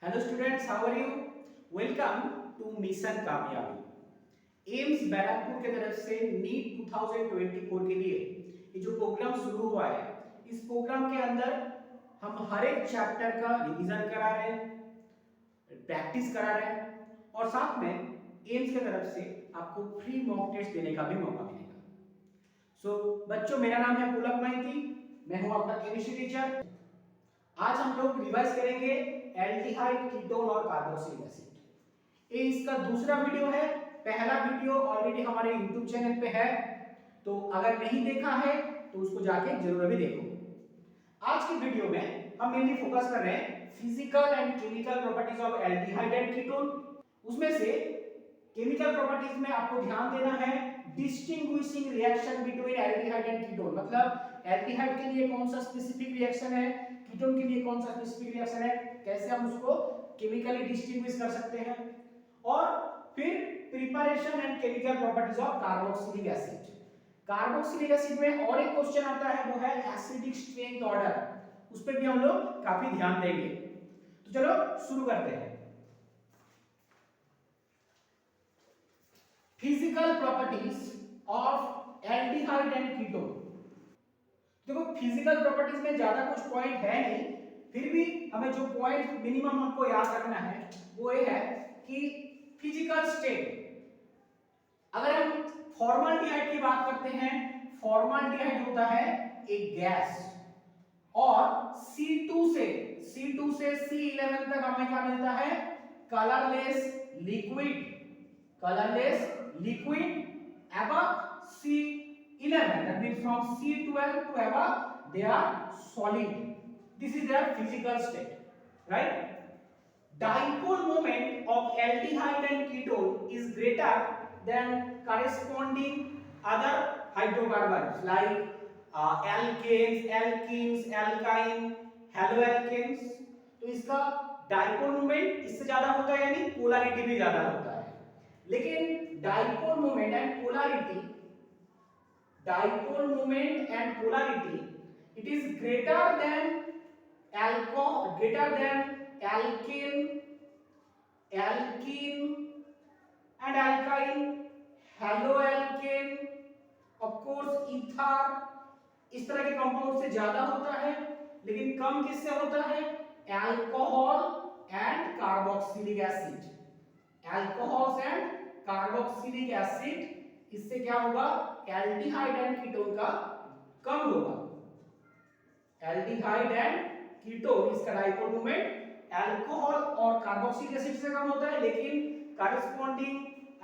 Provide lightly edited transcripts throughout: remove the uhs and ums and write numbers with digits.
Hello students, how are you? Welcome to mission Kamyabi. एम्स बैरकपुर के तरफ से नीट 2024 के लिए ये जो प्रोग्राम शुरू हुआ है, इस प्रोग्राम के अंदर हम हर एक चैप्टर का रिवीजन करा रहे हैं, प्रैक्टिस करा रहे हैं और साथ में एम्स की तरफ से आपको फ्री मॉक टेस्ट देने का भी मौका मिलेगा। बच्चों, मेरा नाम है पुलक माइती, मैं हूं आपका केमिस्ट्री टीचर। आज हम लोग रिवाइज करेंगे एल्डिहाइड, कीटोन और कार्बोक्सिलिक एसिड। ये इसका दूसरा वीडियो है। पहला वीडियो ऑलरेडी हमारे YouTube चैनल पे है, तो अगर नहीं देखा है तो उसको जाके जरूर भी देखो। आज की वीडियो में हम मेनली फोकस कर रहे हैं physical and chemical properties of aldehyde and ketone. उसमें से केमिकल प्रॉपर्टीज में आपको ध्यान देना है distinguishing reaction between aldehyde and ketone, मतलब एल्डिहाइड के लिए कौन सा स्पेसिफिक रिएक्शन है, कीटोन के लिए कौन सा स्पेसिफिक रिएक्शन है, कैसे हम उसको केमिकली डिस्टिंग्विश कर सकते हैं। और फिर preparation and chemical properties of carboxylic acid. Carboxylic acid में और एक क्वेश्चन आता है, वो है एसिडिक स्ट्रेंथ ऑर्डर। उस पर भी हम लोग काफी ध्यान देंगे। तो चलो शुरू करते हैं। Physical properties of aldehyde and ketone. देखो, फिजिकल प्रॉपर्टीज में ज्यादा कुछ पॉइंट है नहीं, फिर भी हमें जो पॉइंट मिनिमम हमको याद रखना है वो ये है कि फिजिकल स्टेट, अगर हम फॉर्मल्डिहाइड की बात करते हैं, फॉर्मल्डिहाइड होता है एक गैस, और C2 से C11 तक हमें क्या मिलता है, colourless liquid, colourless liquid above C11, that means from C12 to above they are solid. This is their physical state, right? Dipole moment of aldehyde and ketone is greater than corresponding other hydrocarbons like alkanes, alkenes, alkyne, haloalkanes। तो इसका dipole moment इससे ज्यादा होता है, यानी polarity भी ज्यादा होता है। लेकिन dipole moment and polarity, dipole moment and polarity, it is greater than alcohol, greater than alkane, alkene and alkyne, haloalkane, of course ether, इस तरह के कंपाउंड से ज्यादा होता है। लेकिन कम किससे होता है, alcohol and carboxylic acid. Alcohols and carboxylic acid, इससे क्या होगा, एल्डिहाइड एंड कीटोन का कम होगा। एल्डिहाइड एंड कीटोन, इसका डाइपोल मोमेंट अल्कोहल और कार्बोक्सिलिक एसिड से कम होता है, लेकिन corresponding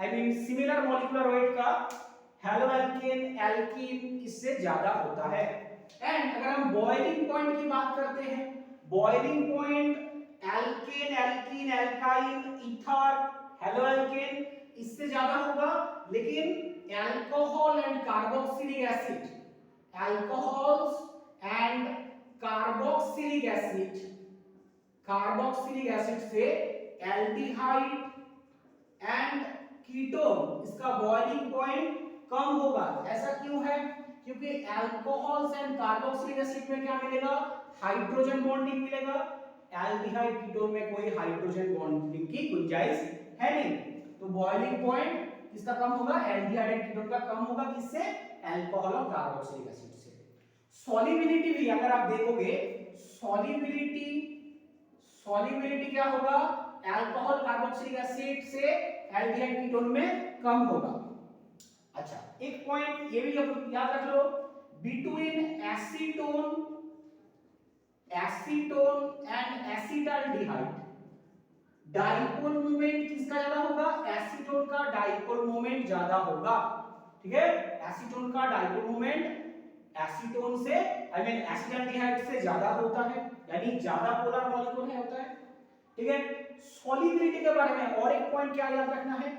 I mean similar molecular weight का हैलोएल्केन, एल्कीन इससे ज्यादा होता है। एंड अगर हम बॉइलिंग पॉइंट की बात करते हैं, boiling point alkane, alkene, alkyne, ether, haloalkane इससे ज्यादा होगा। लेकिन alcohol and carboxylic acid, alcohols and carboxylic acid, carboxylic acid से एल्डिहाइड एंड कीटोन इसका बॉइलिंग पॉइंट कम होगा। ऐसा क्यों है, क्योंकि अल्कोहल्स एंड कार्बोक्सिलिक एसिड में क्या मिलेगा, हाइड्रोजन बॉन्डिंग मिलेगा। एल्डिहाइड कीटोन में कोई हाइड्रोजन बॉन्डिंग की गुंजाइश है नहीं, तो बॉइलिंग पॉइंट इसका कम होगा, एल्डिहाइड एंड कीटोन का कम होगा। किससे, अल्कोहल और कार्बोक्सिलिक एसिड से। सॉल्युबिलिटी भी अगर आप देखोगे, सॉल्युबिलिटी, सॉल्युबिलिटी क्या होगा, अल्कोहल कार्बोक्सिलिक एसिड से एल्डिहाइड कीटोन में कम होगा। अच्छा, एक पॉइंट ये भी याद रख लो, between acetone, acetone and acetaldehyde dipole moment किसका ज्यादा होगा, एसीटोन का डाइपोल मोमेंट ज्यादा होगा। ठीक है, एसीटोन का डाइपोल मोमेंट एसीटोन से आई मीन एसिटाल्डिहाइड से ज्यादा होता है, यानी ज्यादा पोलर मॉलिक्यूल है होता है। ठीक है, सॉल्युबिलिटी के बारे में और एक पॉइंट क्या याद रखना है,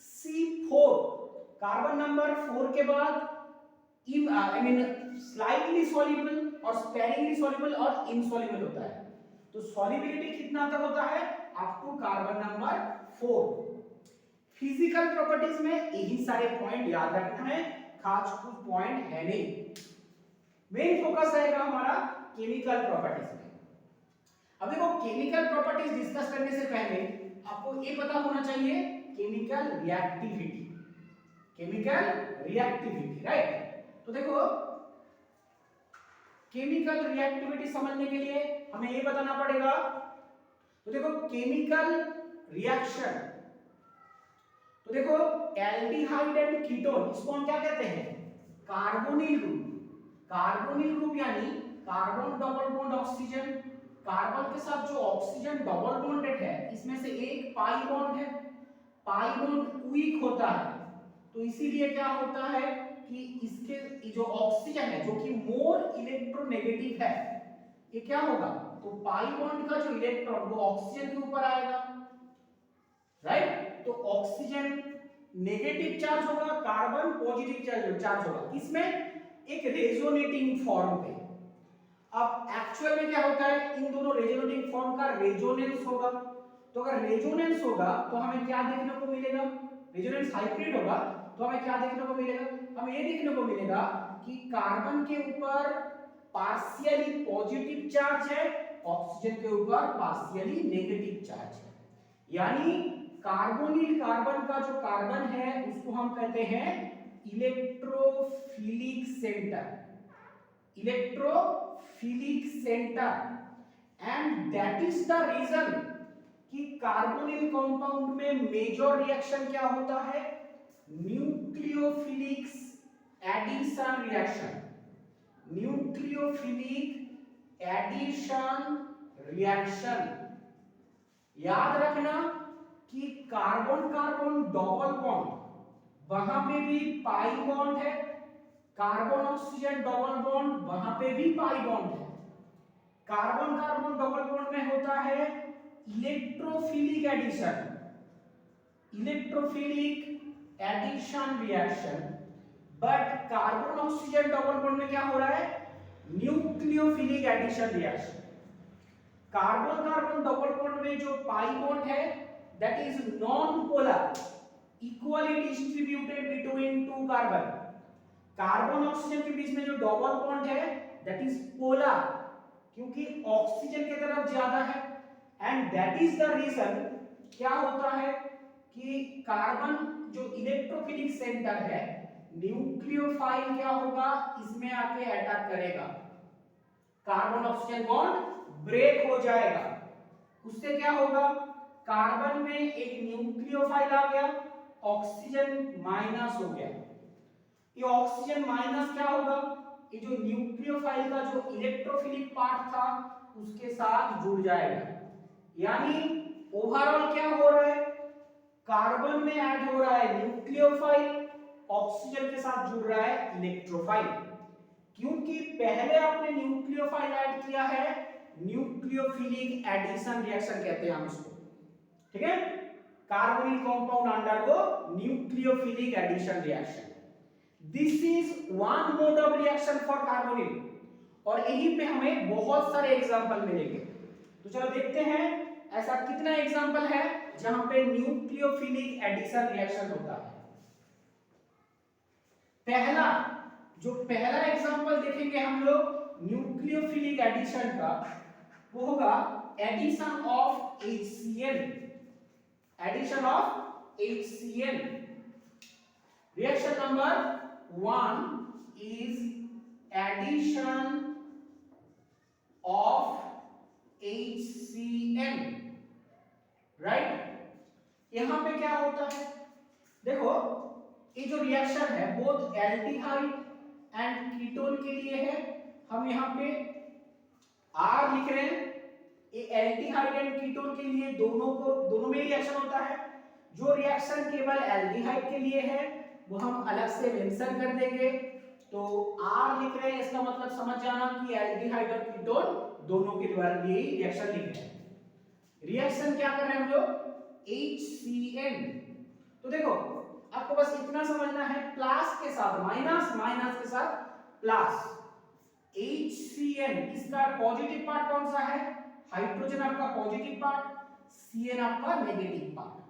C4 कार्बन नंबर 4 के बाद आई मीन स्लाइटली सॉल्युबल और स्पेरिंगली सॉल्युबल और इनसॉल्युबल होता है। तो सॉल्युबिलिटी कितना तक होता है, up to carbon number 4। Physical properties में यही सारे पॉइंट याद रखना है, खास कुछ पॉइंट है नहीं। मेन फोकस रहेगा हमारा केमिकल प्रॉपर्टीज में। अब देखो केमिकल प्रॉपर्टीज डिस्कस करने से पहले आपको ये पता होना चाहिए chemical reactivity, chemical reactivity, right. तो देखो केमिकल रिएक्टिविटी समझने के लिए हमें ये बताना पड़ेगा। तो देखो केमिकल रिएक्शन, तो देखो एल्डिहाइड एंड कीटोन, इसको हम क्या कहते हैं, कार्बोनिल ग्रुप। कार्बोनिल ग्रुप यानी carbon double bond oxygen, carbon के साथ जो ऑक्सीजन डबल बॉन्डेड है इसमें से एक पाई बॉन्ड है, पाई बॉन्ड वीक होता है, तो इसीलिए क्या होता है कि इसके जो ऑक्सीजन है जो कि मोर इलेक्ट्रोनेगेटिव है, ये क्या होगा, तो पाई बॉन्ड का जो इलेक्ट्रॉन वो ऑक्सीजन के ऊपर आएगा, राइट। तो ऑक्सीजन नेगेटिव चार्ज होगा, कार्बन पॉजिटिव चार्ज होगा, किसमें, एक रेजोनेटिंग फॉर्म पे। अब एक्चुअल में क्या होता है, इन दोनों रेजोनेटिंग फॉर्म का रेजोनेंस होगा। तो अगर रेजोनेंस होगा तो हमें क्या देखने को मिलेगा, रेजोनेंस हाइब्रिड होगा तो हमें क्या देखने को मिलेगा, हमें ये देखने को मिलेगा कि कार्बन के ऊपर पार्शियली पॉजिटिव चार्ज है, ऑक्सीजन के ऊपर पार्शियली नेगेटिव चार्ज है। यानी कार्बोनिल कार्बन का जो कार्बन है उसको हम कहते हैं electrophilic centre, electrophilic centre. And that is the reason कि कार्बोनिल कंपाउंड में मेजर रिएक्शन क्या होता है, nucleophilic addition reaction, nucleophilic addition reaction. याद रखना कि कार्बन कार्बन डबल बॉन्ड, वहां पे भी पाई बॉन्ड है, कार्बन ऑक्सीजन डबल बॉन्ड, वहां पे भी पाई बॉन्ड है। कार्बन कार्बन डबल बॉन्ड में होता है electrophilic addition, electrophilic addition reaction. But carbon oxygen double bond में क्या हो रहा है, nucleophilic addition reaction. Carbon carbon double bond में जो पाई बॉन्ड है that is non polar, equally distributed between two carbon. Carbon oxygen के बीच में जो डबल बॉन्ड है दैट इज पोलर, क्योंकि ऑक्सीजन की तरफ ज्यादा है। And that is the reason क्या होता है कि कार्बन जो इलेक्ट्रोफिलिक सेंटर है, न्यूक्लियोफाइल क्या होगा, इसमें आके अटैक करेगा, कार्बन ऑक्सीजन बॉन्ड ब्रेक हो जाएगा। उससे क्या होगा, कार्बन में एक न्यूक्लियोफाइल आ गया, ऑक्सीजन माइनस हो गया। ये ऑक्सीजन माइनस क्या होगा, ये जो न्यूक्लियोफाइल का जो इलेक्ट्रोफिलिक पार्ट था उसके साथ जुड़ जाएगा। यानी ओवरऑल क्या हो रहा है, कार्बन में ऐड हो रहा है न्यूक्लियोफाइल, ऑक्सीजन के साथ जुड़ रहा है इलेक्ट्रोफाइल। क्योंकि पहले आपने न्यूक्लियोफाइल ऐड किया है, न्यूक्लियोफिलिक एडिशन रिएक्शन कहते हैं हम इसको, ठीक है। Carbonyl compound undergo nucleophilic addition reaction. This is one mode of reaction for carbonyl, और यहीं पे हमें बहुत सारे एग्जांपल मिलेंगे। तो चलो देखते हैं ऐसा कितना एग्जांपल है जहां पे न्यूक्लियोफिलिक एडिशन रिएक्शन होता है। पहला एग्जांपल देखेंगे हम लोग न्यूक्लियोफिलिक एडिशन का, वो होगा addition of HCl, addition of HCl। Reaction number 1 is addition of HCl, right. यहां पे क्या होता है, देखो ये जो रिएक्शन है बोथ एल्डिहाइड एंड कीटोन के लिए है। हम यहां पे R लिख रहे हैं, ये एल्डिहाइड एंड कीटोन के लिए दोनों में रिएक्शन होता है। जो रिएक्शन केवल एल्डिहाइड के लिए है वो हम अलग से मेंशन कर देंगे। तो R लिख रहे हैं, इसका मतलब समझ जाना कि एल्डिहाइड और कीटोन दोनों के लिए ही रिएक्शन लिख रहे हैं। रिएक्शन क्या कर रहे हैं हम लोग, HCl। तो देखो आपको बस इतना समझना है, प्लस के साथ माइनस, माइनस के साथ प्लस। HCl इसका पॉजिटिव पार्ट कौन सा है, हाइड्रोजन आपका पॉजिटिव पार्ट, Cn आपका नेगेटिव पार्ट।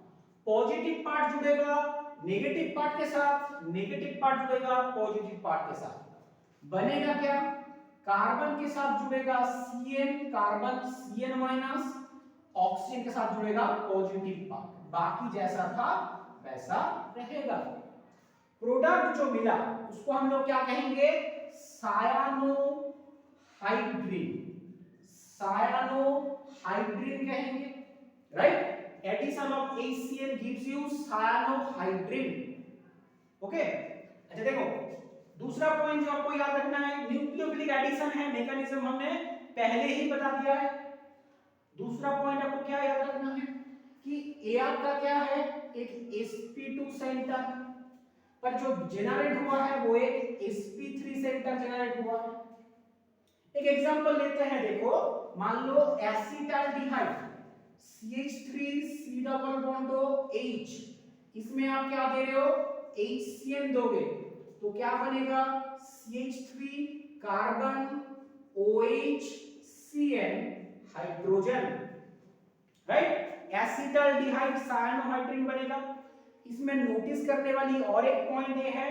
पॉजिटिव पार्ट जुड़ेगा नेगेटिव पार्ट के साथ, नेगेटिव पार्ट जुड़ेगा पॉजिटिव पार्ट के साथ, बनेगा क्या, कार्बन के साथ जुड़ेगा Cn, carbon Cn minus, oxygen के साथ जुड़ेगा पॉजिटिव पार्ट, बाकी जैसा था वैसा रहेगा। प्रोडक्ट जो मिला उसको हम लोग क्या कहेंगे, सायानोहाइड्रिन, सायानोहाइड्रिन कहेंगे, right. Addition of HCl gives you cyanohydrin, okay. अच्छा देखो दूसरा पॉइंट जो आपको याद रखना है, न्यूक्लियोफिलिक एडिशन है, मैकेनिज्म हमने पहले ही बता दिया है। दूसरा पॉइंट आपको क्या याद रखना है कि ए आपका क्या है, एक sp2 सेंटर, पर जो जनरेट हुआ है वो एक sp3 सेंटर जनरेट हुआ है। एक एग्जांपल लेते हैं, देखो मान लो acetaldehyde CH3 C double bond H, इसमें आप क्या दे रहे हो, HCN दोगे तो क्या बनेगा, CH3 carbon OH CN hydrogen, right. Acetaldehyde cyanohydrin बनेगा। इसमें नोटिस करने वाली और एक पॉइंट ये है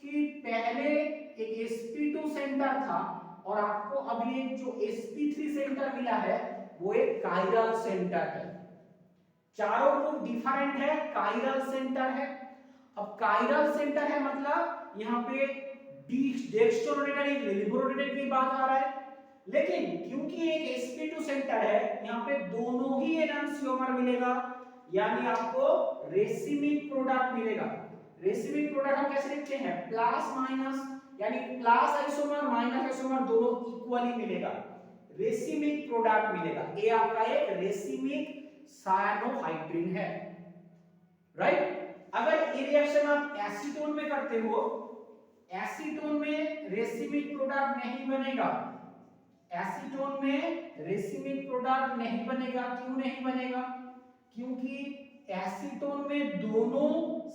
कि पहले एक sp2 सेंटर था और आपको अभी एक जो sp3 सेंटर मिला है वो एक कायरल सेंटर है। चारों ग्रुप डिफरेंट है, कायरल सेंटर है। अब कायरल सेंटर है मतलब यहाँ पे डेक्स्ट्रोरोटेटर रिबोरोटेटर की बात आ रहा है, लेकिन क्योंकि एक sp2 सेंटर है यहाँ पे दोनों ही एनहांसियोमर मिलेगा, यानी आपको रेसिमिक प्रोडक्ट मिलेगा। रेसिमिक प्रोडक्ट हम कैसे लिखते हैं, प्लस माइनस, यानी प्लस आइसोमर माइनस आइसोमर दोनों इक्वली मिलेगा, रेसिमिक प्रोडक्ट मिलेगा। ये आपका एक रेसिमिक सायानोहाइड्रिन है, राइट। अगर ये रिएक्शन आप एसीटोन में करते हो, एसीटोन में रेसिमिक प्रोडक्ट नहीं बनेगा, एसीटोन में रेसिमिक प्रोडक्ट नहीं बनेगा। क्यों नहीं बनेगा, क्योंकि एसीटोन में दोनों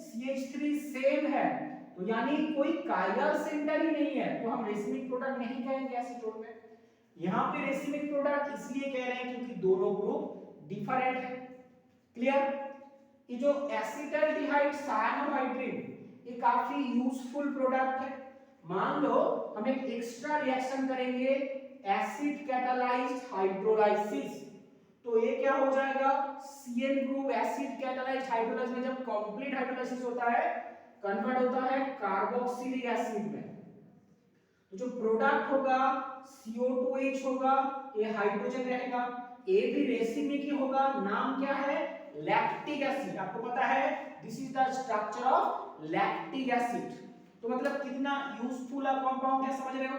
CH3 सेम है, तो यानी कोई कायरल सेंटर ही नहीं है, तो हम रेसिमिक प्रोडक्ट नहीं कहेंगे एसीटोन में। यहां पे रेसिमिक प्रोडक्ट इसलिए कह रहे हैं क्योंकि दोनों ग्रुप डिफरेंट है, क्लियर। ये जो एसिटाल्डिहाइड सायानोहाइड्रिन ये काफी यूजफुल प्रोडक्ट है। मान लो हम एक एक्स्ट्रा रिएक्शन करेंगे एसिड कैटालाइज्ड हाइड्रोलाइसिस, तो ये क्या हो जाएगा, Cn group acid catalysed hydrolysis में जब कंप्लीट हाइड्रोलाइसिस होता है कन्वर्ट होता है कार्बोक्सिलिक एसिड में, तो जो प्रोडक्ट होगा CO2H होगा, ये हाइड्रोजन रहेगा, ये भी रेसिमिक ही होगा। नाम क्या है, लैक्टिक एसिड। आपको पता है this is the structure of lactic acid, तो मतलब कितना यूजफुल कंपाउंड है, समझ रहे हो।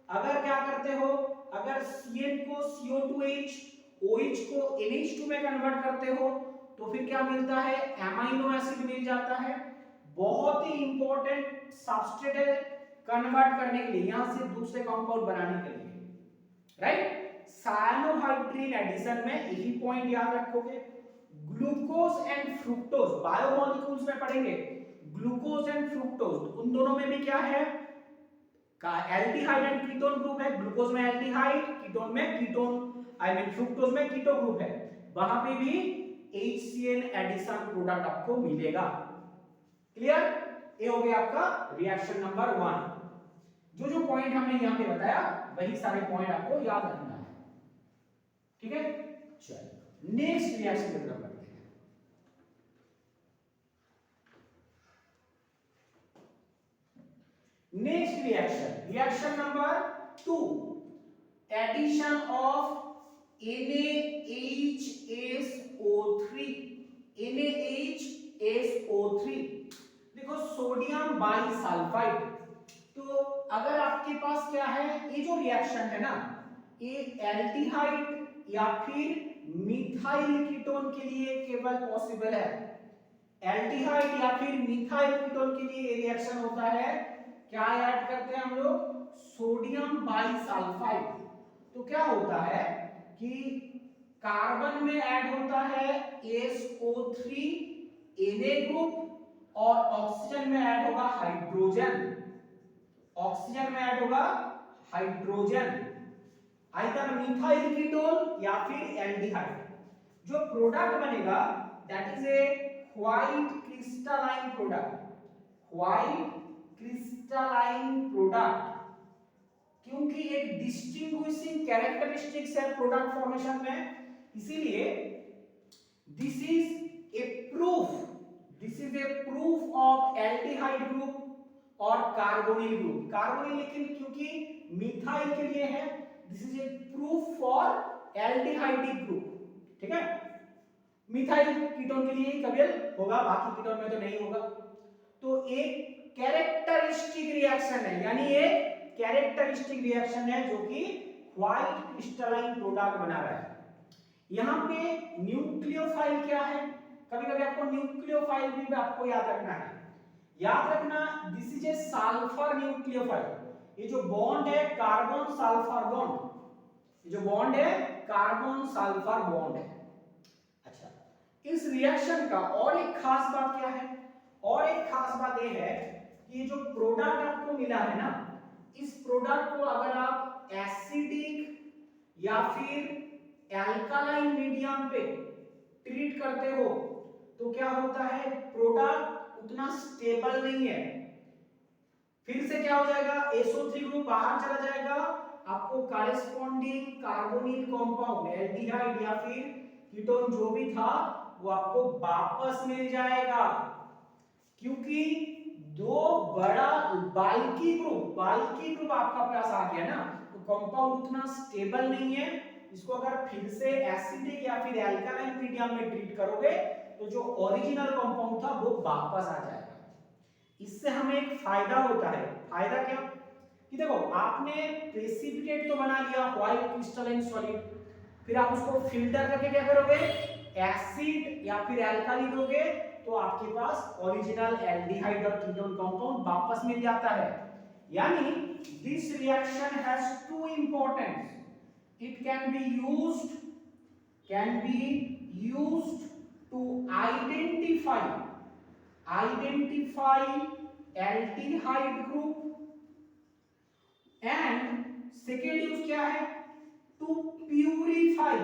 अगर क्या करते हो, अगर Cn को CO2H, OH को NH2 में कन्वर्ट करते हो तो फिर क्या मिलता है, एमाइनो एसिड मिल जाता है। बहुत ही इंपॉर्टेंट सबस्ट्रेट है कन्वर्ट करने के लिए, यहां से दूसरे कंपाउंड बनाने के लिए, राइट। सायानोहाइड्रिन एडिशन में यही पॉइंट याद रखोगे। ग्लूकोज एंड फ्रुक्टोज बायोमोलिक्यूल्स में पढ़ेंगे, ग्लूकोज एंड फ्रुक्टोज उन दोनों में भी क्या है, का एल्डिहाइड एंड कीटोन ग्रुप है। ग्लूकोज में एल्डिहाइड, कीटोन में कीटोन, आई मीन फ्रुक्टोज में कीटो ग्रुप है, वहां पे भी HCl एडिशन प्रोडक्ट आपको मिलेगा, क्लियर। ये हो गया आपका रिएक्शन नंबर 1। जो जो पॉइंट हमने यहां पे बताया वही सारे पॉइंट आपको याद रखना है, ठीक है। चलो नेक्स्ट रिएक्शन की तरफ बढ़ते हैं। Next reaction, reaction number 2, addition of NaHSO3, NaHSO3। देखो सोडियम बाइसल्फाइड, तो अगर आपके पास क्या है, ये जो रिएक्शन है ना, ये एल्डिहाइड या फिर मिथाइल कीटोन के लिए केवल पॉसिबल है। एल्डिहाइड या फिर मिथाइल कीटोन के लिए ये रिएक्शन होता है, क्या ऐड करते हैं हम लोग, सोडियम बाइसल्फाइड। तो क्या होता है कि कार्बन में ऐड होता है SO3 Na ग्रुप और ऑक्सीजन में ऐड होगा हाइड्रोजन, ऑक्सीजन में ऐड होगा हाइड्रोजन, आइदर मिथाइल कीटोन या फिर एल्डिहाइड। जो प्रोडक्ट बनेगा that is a white crystalline product, white crystalline product क्योंकि एक डिस्टिंग्विशिंग कैरेक्टरिस्टिक्स है प्रोडक्ट फॉर्मेशन में, इसीलिए this is A proof of aldehyde group और कार्बोनिल ग्रुप। कार्बोनिल लेकिन क्योंकि मिथाइल के लिए है, this is A proof for aldehydic group. ठीक है, मिथाइल कीटोन के लिए कबियल होगा, बाकी कीटोन में तो नहीं होगा। तो एक कैरेक्टरिस्टिक रिएक्शन है, यानी एक कैरेक्टरिस्टिक रिएक्शन है जो कि व्हाइट क्रिस्टलाइन प्रोडक्ट बना रहा है। यहां पे न्यूक्लियोफाइल क्या है, कभी-कभी आपको न्यूक्लियोफाइल भी आपको याद रखना है। याद रखना, this is A sulphur nucleophile. ये जो बॉन्ड है कार्बन सल्फर बॉन्ड, ये जो बॉन्ड है कार्बन सल्फर बॉन्ड है। अच्छा, इस रिएक्शन का और एक खास बात क्या है, और एक खास बात ये है कि ये जो प्रोडक्ट आपको मिला है ना, इस प्रोडक्ट को अगर आप एसिडिक या फिर एल्कालाइन मीडियम पे ट्रीट करते हो तो क्या होता है, प्रोडक्ट उतना स्टेबल नहीं है। फिर से क्या हो जाएगा, SO3 ग्रुप बाहर चला जाएगा, आपको कॉरेस्पॉन्डिंग कार्बोनिल कंपाउंड एल्डिहाइड या फिर कीटोन जो भी था वो आपको वापस मिल जाएगा। क्योंकि दो बड़ा बाल्की ग्रुप आपका पास आ गया ना, तो कंपाउंड उतना स्टेबल नहीं है। इसको अगर फिर से एसिडिक या फिर एल्कालाइन मीडियम में ट्रीट करोगे तो जो ओरिजिनल कंपाउंड था वो वापस आ जाएगा। इससे हमें एक फायदा होता है। फायदा क्या कि देखो, आपने प्रेसिपिटेट तो बना लिया व्हाइट क्रिस्टलाइन सॉलिड, फिर आप उसको फिल्टर करके क्या करोगे, एसिड या फिर एल्काली दोगे तो आपके पास ओरिजिनल एल्डिहाइड और कीटोन कंपाउंड वापस मिल जाता है। यानी this reaction has two importance, it can be used to identify aldehyde group, and second use क्या है, टू प्यूरिफाई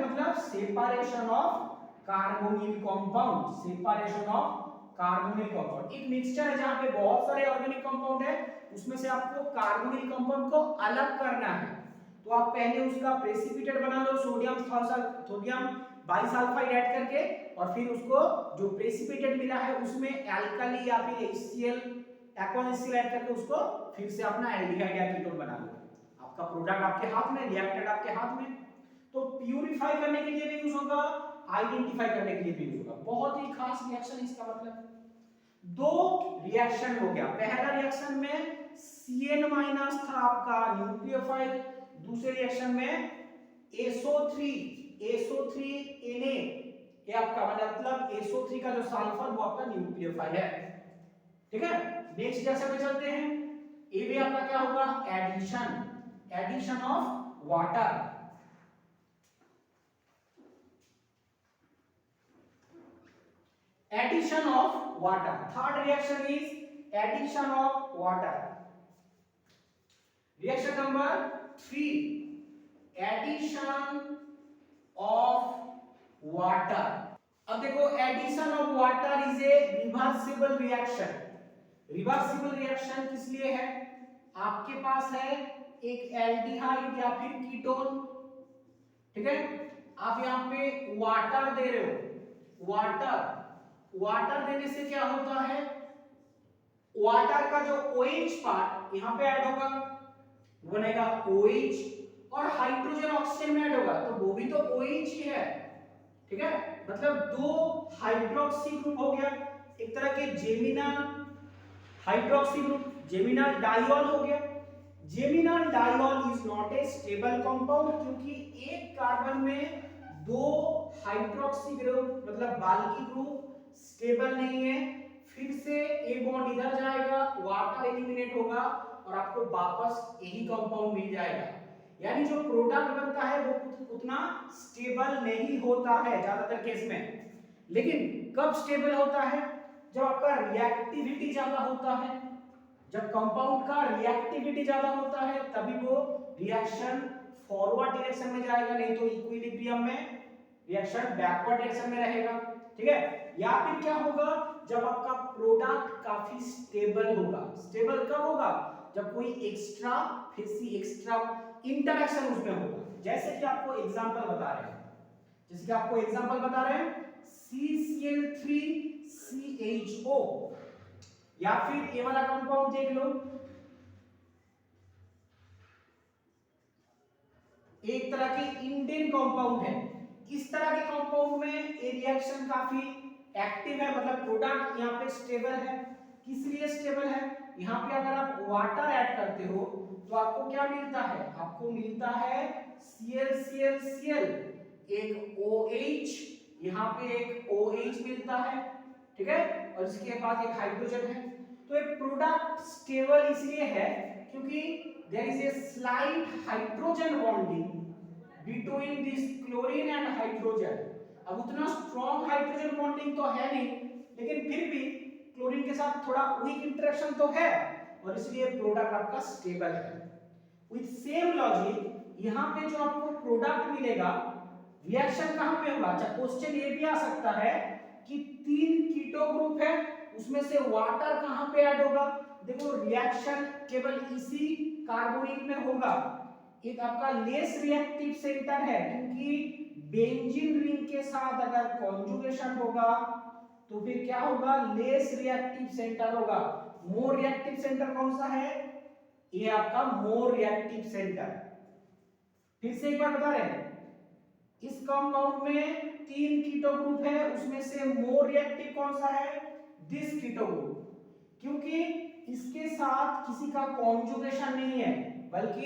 मतलब सेपरेशन, ऑफ कार्बोनिल कंपाउंड, एक मिक्सचर है जहां पे बहुत सारे ऑर्गेनिक कंपाउंड है, उसमें से आपको कार्बोनिल कंपाउंड को अलग करना है। तो आप पहले उसका प्रेसिपिटेट बना लो, सोडियम बाइसल्फाइड ऐड करके, और फिर उसको जो प्रेसिपिटेट मिला है उसमें एल्कली या फिर HCl एक्वस HCl ऐड करके उसको फिर से अपना एल्डिहाइड या कीटोन बना लो। आपका प्रोडक्ट आपके हाथ में, रिएक्टेंट आपके हाथ में। तो प्यूरिफाई करने के लिए भी यूज होगा, आइडेंटिफाई करने के लिए भी यूज होगा। बहुत ही खास रिएक्शन, इसका मतलब दो रिएक्शन हो गया। पहला रिएक्शन में Cn- था आपका न्यूक्लियोफाइल, दूसरे रिएक्शन में SO3Na, ये आपका मतलब SO3 का जो सल्फर वो आपका न्यूक्लियोफाइल है। ठीक है, नेक्स्ट रिएक्शन में चलते हैं। ये भी आपका क्या होगा, addition of water. Addition of water. Third reaction is addition of water. Reaction number 3, addition of water. अब देखो, addition of water is a reversible reaction. Reversible reaction किस लिए है, आपके पास है एक एल्डिहाइड या फिर कीटोन, ठीक है, आप यहाँ पे वाटर दे रहे हो, वाटर देने से क्या होता है, वाटर का जो OH पार्ट यहां पे ऐड होगा, बनेगा OH, और हाइड्रोजन ऑक्सीजन में ऐड होगा तो वो भी तो OH ही है। ठीक है, मतलब दो हाइड्रोक्सी ग्रुप हो गया, एक तरह के geminal hydroxy group, geminal diol हो गया। Geminal diol is not a stable compound, क्योंकि एक कार्बन में दो हाइड्रोक्सी ग्रुप मतलब बाल्की ग्रुप स्टेबल नहीं है। फिर से ए बॉन्ड इधर जाएगा, वाटर एलिमिनेट होगा और आपको वापस यही कंपाउंड मिल जाएगा। यानी जो प्रोडक्ट बनता है वो उतना स्टेबल नहीं होता है ज्यादातर केस में। लेकिन कब स्टेबल होता है, जब आपका रिएक्टिविटी ज्यादा होता है। जब कंपाउंड का रिएक्टिविटी ज्यादा होता है तभी वो रिएक्शन फॉरवर्ड डायरेक्शन में जाएगा, नहीं तो इक्विलिब्रियम में रिएक्शन बैकवर्ड डायरेक्शन में रहेगा। ठीक है, या फिर क्या होगा, जब आपका प्रोडक्ट काफी स्टेबल होगा। स्टेबल कब होगा, जब कोई एक्स्ट्रा इंटरेक्शन उसमें होगा। जैसे कि आपको एग्जांपल बता रहे हैं, CCl3CHO, या फिर ये वाला कंपाउंड देख लो, एक तरह के इंडेन कंपाउंड है। इस तरह के कंपाउंड में ये रिएक्शन काफी एक्टिव है, मतलब प्रोडक्ट यहाँ पे स्टेबल है। किस लिए स्टेबल है, यहाँ पे अगर आप वाटर ऐड करते हो तो आपको क्या मिलता है, आपको मिलता है Cl, एक OH, यहाँ पे एक OH मिलता है, ठीक है, और इसके बाद एक हाइड्रोजन है। तो ये प्रोडक्ट स्टेबल इसलिए है क्योंकि there is a slight hydrogen bonding between this chlorine and hydrogen। अब उतना स्ट्रॉन्ग हाइड्रोजन बॉन्डिंग तो है नहीं, लेकिन फिर भी क्लोरीन के साथ थोड़ा वीक इंटरेक्शन तो है, और इसलिए प्रोडक्ट आपका स्टेबल है। विथ सेम लॉजिक यहाँ पे जो आपको प्रोडक्ट मिलेगा, रिएक्शन कहां पे होगा। अच्छा, क्वेश्चन ये भी आ सकता है कि 3 कीटो ग्रुप है, उसमें से वाटर कहां पे ऐड होगा। देखो, रिएक्शन केवल इसी कार्बोनिल में होगा। एक आपका लेस रिएक्टिव सेंटर है, क्योंकि बेंजीन रिंग के साथ अगर कॉन्जुगेशन होगा तो फिर क्या होगा, लेस रिएक्टिव सेंटर होगा। मोर रिएक्टिव सेंटर कौन सा है, ये आपका मोर रिएक्टिव सेंटर। फिर से एक बार बता रहे हैं, इस कंपाउंड में 3 कीटो ग्रुप है, उसमें से मोर रिएक्टिव कौन सा है, दिस कीटो ग्रुप, क्योंकि इसके साथ किसी का कॉन्जुगेशन नहीं है, बल्कि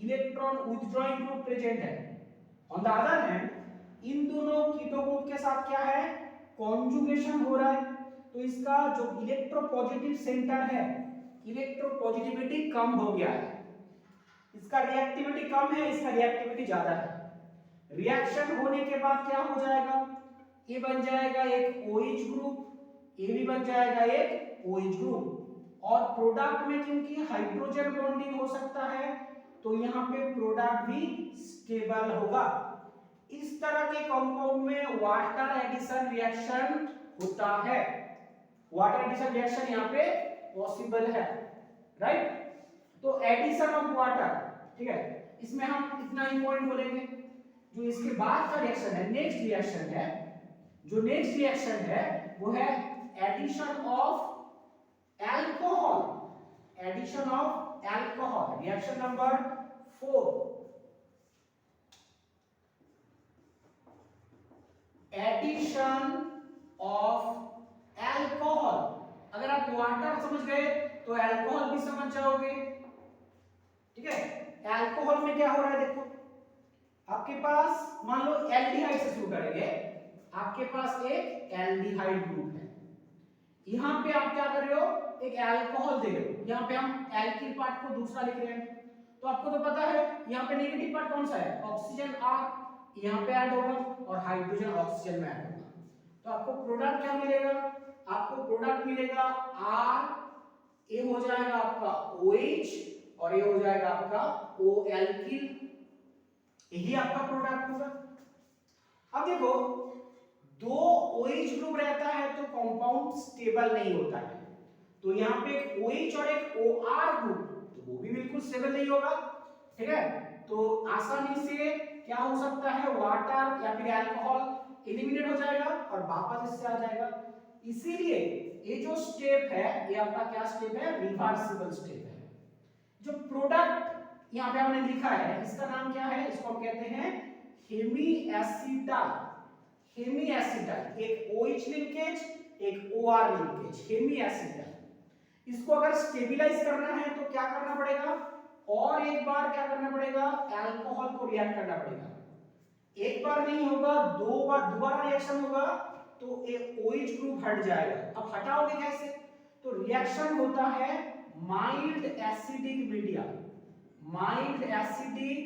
इलेक्ट्रॉन विथड्रॉइंग ग्रुप प्रेजेंट है। ऑन द अदर हैंड, इन दोनों कीटो ग्रुप के साथ क्या है, कॉन्जुगेशन हो रहा है, तो इसका जो इलेक्ट्रोपॉजिटिव सेंटर है, इलेक्ट्रोपॉजिटिविटी कम हो गया है। इसका रिएक्टिविटी कम है, इसका रिएक्टिविटी ज्यादा है। रिएक्शन होने के बाद क्या हो जाएगा, ये बन जाएगा एक OH ग्रुप, ये भी बन जाएगा एक OH ग्रुप, और प्रोडक्ट में क्योंकि हाइड्रोजन बॉन्डिंग हो सकता है, तो यहाँ पे प्रोडक्ट भी स्टेबल होगा। इस तरह के कंपाउंड में वाटर एडिशन रिएक्शन होता है। वाटर एडिशन रिएक्शन यहाँ पे पॉसिबल है, राइट। तो एडिशन ऑफ वाटर, ठीक है, इसमें हम इतना ही पॉइंट बोलेंगे। जो इसके बाद का रिएक्शन है, नेक्स्ट रिएक्शन है, जो नेक्स्ट रिएक्शन है वो है addition of alcohol. Addition of alcohol, reaction number 4, addition of alcohol. अगर आप वाटर समझ गए तो एल्कोहल भी समझ जाओगे, ठीक है। एल्कोहल में क्या हो रहा है, देखो, आपके पास मान लो एल्डिहाइड से शुरू करेंगे, आपके पास एक एल्डिहाइड ग्रुप है, यहां पे आप क्या कर रहे हो, एक अल्कोहल दे रहे हो, यहां पे हम एल्किल पार्ट को दूसरा लिख रहे हैं। तो आपको तो पता है यहां पे नेगेटिव पार्ट कौन सा है, ऑक्सीजन R यहां पे ऐड होगा और हाइड्रोजन ऑक्सीजन में ऐड होगा। तो आपको प्रोडक्ट क्या मिलेगा, आपको प्रोडक्ट मिलेगा R, ये हो जाएगा आपका OH, और ये हो जाएगा आपका O एल्किल, यही आपका प्रोडक्ट होगा। अब देखो, 2 OH ग्रुप रहता है तो कंपाउंड स्टेबल नहीं होता है, तो यहाँ पे एक OH और एक OR ग्रुप, तो वो भी बिल्कुल स्टेबल नहीं होगा, ठीक है। तो आसानी से क्या हो सकता है, वाटर या फिर अल्कोहल एलिमिनेट हो जाएगा और वापस इससे आ जाएगा। इसीलिए ये जो स्टेप है, ये आपका क्या स्टेप है, रिवर्सिबल स्टेप है। जो प्रोडक्ट यहाँ पे हमने लिखा है, इसका नाम क्या है, इसको हम कहते हैं हेमी एसिटाइल। हेमी एसिटाइल, एक OH लिंकेज, एक OR लिंकेज, हेमी एसिटाइल। इसको अगर स्टेबलाइज करना है तो क्या करना पड़ेगा, और एक बार क्या करना पड़ेगा, अल्कोहल को रिएक्ट करना पड़ेगा। एक बार नहीं होगा, 2 बार दोबारा रिएक्शन होगा तो एक OH ग्रुप हट जाएगा। अब हटाओगे कैसे, तो रिएक्शन होता है mild acidic medium. Mild acidic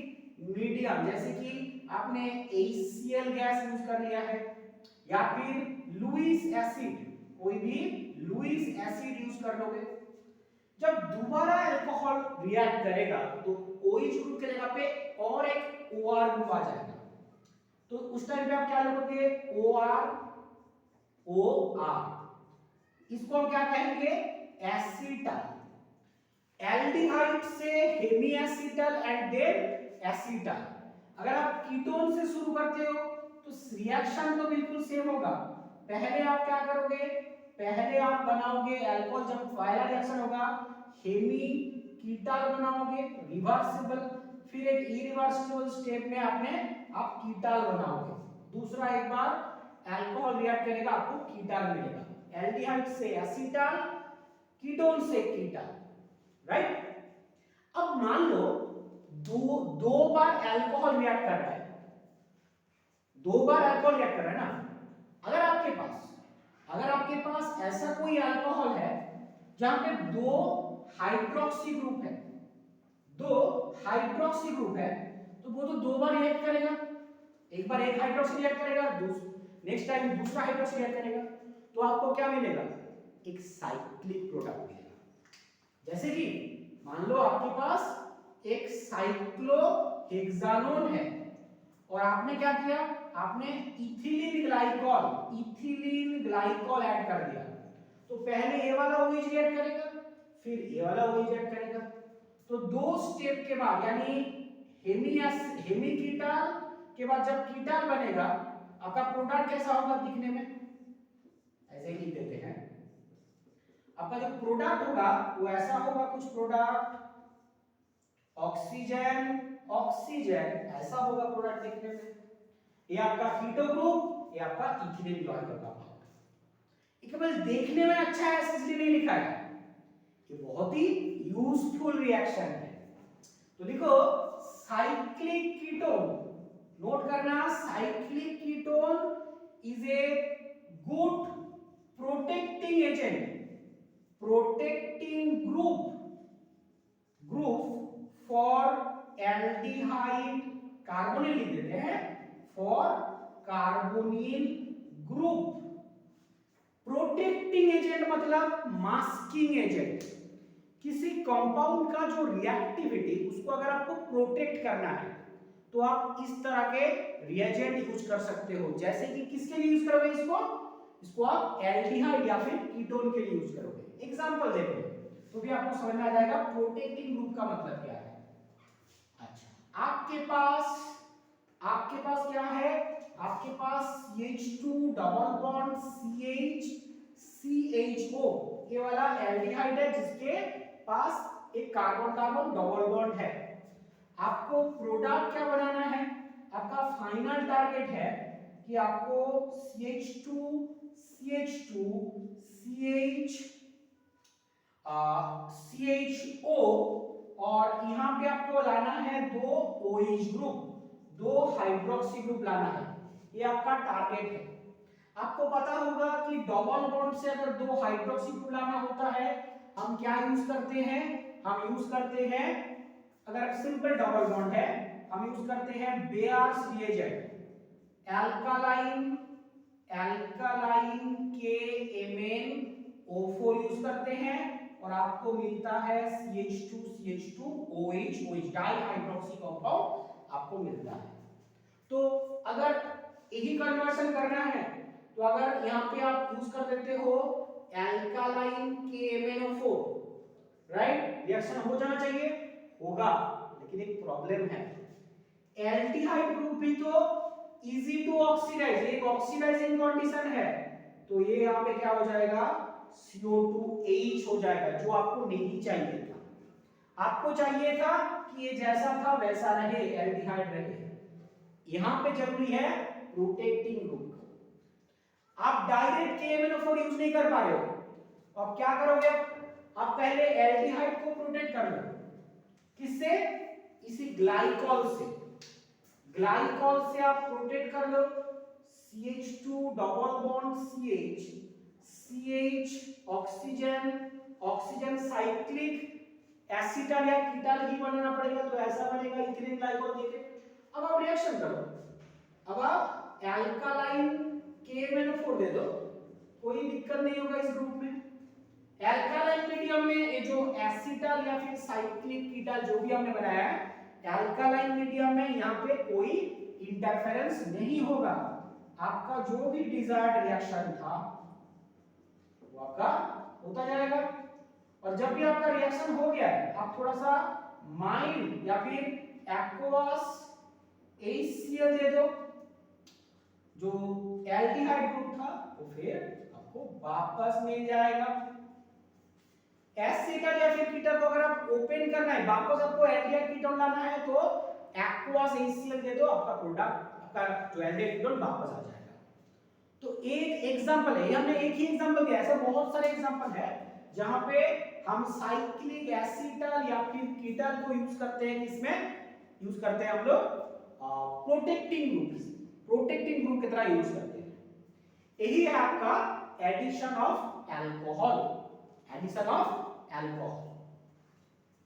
medium, जैसे कि आपने HCl गैस यूज कर लिया है, या फिर लुईस एसिड, कोई भी लुईस एसिड यूज कर लोगे। जब दोबारा अल्कोहल रिएक्ट करेगा तो OH ग्रुप के जगह पे और एक OR ग्रुप आ जाएगा, तो उस टाइम पे आप क्या लिखोगे, OR ओ आर, इसको हम क्या कहेंगे, एसीटल। एल्डिहाइड से hemi acetal and then acetal. अगर आप कीटोन से शुरू करते हो तो रिएक्शन तो बिल्कुल सेम होगा। पहले आप क्या करोगे, पहले आप बनाओगे अल्कोहल, जब पहला रिएक्शन होगा हेमी कीटल बनाओगे रिवर्सिबल, फिर एक इरिवर्सिबल स्टेप में आप कीटल बनाओगे, दूसरा एक बार अल्कोहल रिएक्ट करेगा आपको कीटल मिलेगा। एल्डिहाइड से एसीटल, कीटोन से कीटल, राइट। अब मान लो दो बार अल्कोहल रिएक्ट कर रहा है, दो बार अल्कोहल रिएक्ट कर रहा है ना। अगर आपके पास ऐसा कोई अल्कोहल है जहां पे दो हाइड्रोक्सी ग्रुप है, दो हाइड्रोक्सी ग्रुप है, तो वो तो दो बार रिएक्ट करेगा। एक बार एक हाइड्रोक्सी रिएक्ट करेगा, नेक्स्ट टाइम दूसरा हाइड्रोक्सी रिएक्ट करेगा, तो आपको क्या मिलेगा, एक साइक्लिक प्रोडक्ट मिलेगा। जैसे कि मान लो आपके पास एक साइक्लोहेक्सानोन है और आपने क्या किया, आपने इथिलीन ग्लाइकॉल ऐड कर दिया, तो पहले ये वाला OH रिएक्ट करेगा, फिर ये वाला OH रिएक्ट करेगा। तो दो स्टेप के बाद यानी हेमी कीटल के बाद जब कीटल बनेगा, आपका प्रोडक्ट कैसा होगा दिखने में, ऐसे ही लिख देते हैं। आपका जो प्रोडक्ट होगा वो ऐसा होगा, कुछ प्रोडक्ट ऑक्सीजन ऑक्सीजन ऐसा होगा प्रोडक्ट दिखने में। ये आपका कीटो ग्रुप, ये आपका इथिलीन ग्लाइकॉल का पाउडर। ये केवल देखने में अच्छा है इसलिए नहीं लिखा है, ये बहुत ही यूजफुल रिएक्शन है। तो लिखो साइक्लिक कीटोन, नोट करना, cyclic ketone is a good protecting agent, protecting group for aldehyde, carbonyl लिख देते हैं, for carbonyl group. Protecting agent मतलब मास्किंग एजेंट। किसी कंपाउंड का जो रिएक्टिविटी उसको अगर आपको प्रोटेक्ट करना है तो आप इस तरह के रिएजेंट यूज कर सकते हो। जैसे कि किसके लिए यूज करोगे इसको आप एल्डिहाइड या फिर कीटोन के लिए यूज करोगे। एग्जांपल देखो तो भी आपको समझ में आ जाएगा प्रोटेक्टिंग ग्रुप का मतलब क्या है। अच्छा, आपके पास क्या है, आपके पास CH2 डबल बॉन्ड CHO, ये वाला एल्डिहाइड है जिसके पास एक कार्बन कार्बन डबल बॉन्ड है। आपको प्रोडक्ट क्या बनाना है, आपका फाइनल टारगेट है कि आपको CH2 CHO और यहां पे आपको लाना है दो OH ग्रुप, दो हाइड्रोक्सी ग्रुप लाना है, ये आपका टारगेट है। आपको पता होगा कि डबल बॉन्ड से अगर दो हाइड्रोक्सी ग्रुप लाना होता है हम क्या यूज करते हैं, हम यूज करते हैं, अगर सिंपल डबल बॉन्ड है हम यूज करते हैं bears reagent, alkaline KMnO4 use करते हैं और आपको मिलता है CH2OH डाई हाइड्रोक्सी कंपाउंड आपको मिलता है। तो अगर यही कन्वर्शन करना है तो अगर यहाँ पे आप यूज कर देते हो एल्कालाइन KMnO4, राइट, रिएक्शन हो जाना चाहिए, होगा, लेकिन एक प्रॉब्लम है, एल्डिहाइड ग्रुप भी तो इजी टू ऑक्सीडाइज, एक ऑक्सीडाइजिंग कंडीशन है, तो ये यहाँ पे क्या हो जाएगा CO2H हो जाएगा, जो आपको नहीं चाहिए था। आपको चाहिए था कि ये जैसा था वैसा रहे, एल्डिहाइड रहे। यहां पे जरूरी है प्रोटेक्टिंग ग्रुप। आप डायरेक्ट KMnO4 यूज नहीं कर पा रहे हो, तो आप क्या करोगे, आप पहले एल्डिहाइड को प्रोटेक्ट कर लो, किससे, इसी ग्लाइकॉल से, ग्लाइकॉल से आप प्रोटेक्ट कर लो, CH2 double bond CH oxygen cyclic acetal या कीटल ही बनाना पड़ेगा, तो ऐसा बनेगा इथिलीन ग्लाइकॉल देके। अब आप रिएक्शन करो, अब आप एल्कालाइन KMnO4 दे दो, कोई दिक्कत नहीं होगा इस ग्रुप में। एल्कालाइन मीडियम में ये जो एसिटल या फिर साइक्लिक कीटल जो भी हमने बनाया है, एल्कालाइन मीडियम में यहाँ पे कोई इंटरफेरेंस नहीं होगा। आपका जो भी डिजायर्ड रिएक्शन था वो आपका होता जाएगा। और जब भी आपका रिएक्शन हो गया है, आप थोड़ा सा माइल्ड या फिर एक्वस HCl दे दो, जो एल्डिहाइड ग्रुप था वो फिर आपको वापस मिल जाएगा। एसिटल या फिर कीटन को अगर आप ओपन करना है, वापस आपको एल्डिहाइड कीटोन लाना है, तो एक्वस HCl दे दो, आपका प्रोडक्ट, आपका जो एल्डिहाइड कीटोन वापस आ जाएगा। तो एक एग्जांपल है, हमने एक ही एग्जांपल दिया, ऐसे बहुत सारे एग्जांपल है जहां पे हम साइक्लिक एसिटल या फिर कीटन को यूज करते हैं। किसमें यूज करते हैं हम लोग? प्रोटेक्टिंग ग्रुप की तरह यूज करते हैं। यही है आपका एडिशन ऑफ अल्कोहल,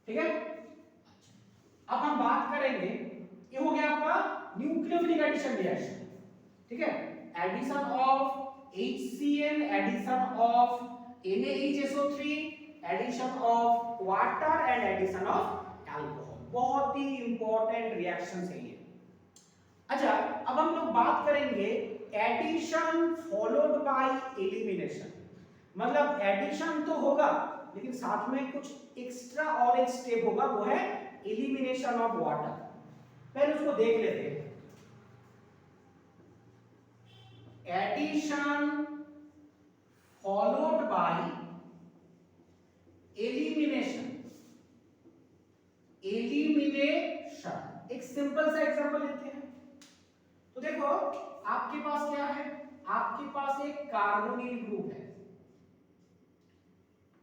ठीक है। अब हम बात करेंगे, ये हो गया आपका न्यूक्लियोफिलिक एडिशन रिएक्शन, ठीक है। Addition of HCl, addition of NaHSO3, addition of water and addition of alcohol. बहुत ही इंपॉर्टेंट रिएक्शंस है ये। अच्छा, अब हम लोग बात करेंगे एडिशन फॉलोड बाय एलिमिनेशन। मतलब एडिशन तो होगा लेकिन साथ में कुछ एक्स्ट्रा और एक स्टेप होगा, वो है एलिमिनेशन ऑफ वाटर। पहले उसको देख लेते हैं। Addition followed by elimination. एक सिंपल सा एग्जांपल लेते हैं। तो देखो, आपके पास क्या है? आपके पास एक कार्बोनिल ग्रुप है,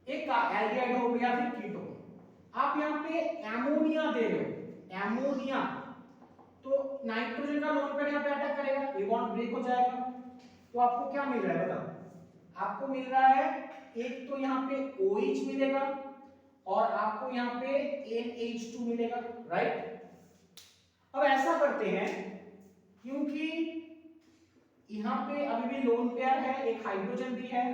एक एल्डिहाइड हो गया फिर कीटोन। आप यहां पे एमोनिया दे रहे हो, एमोनिया, तो नाइट्रोजन का लोन पेयर यहां पे अटैक करेगा, ये बॉन्ड ब्रेक हो जाएगा। तो आपको क्या मिल रहा है बताओ? आपको मिल रहा है एक तो यहां पे OH मिलेगा और आपको यहां पे NH2 मिलेगा, राइट। अब ऐसा करते हैं, क्योंकि यहां पे अभी भी लोन पेयर है, एक हाइड्रोजन भी है,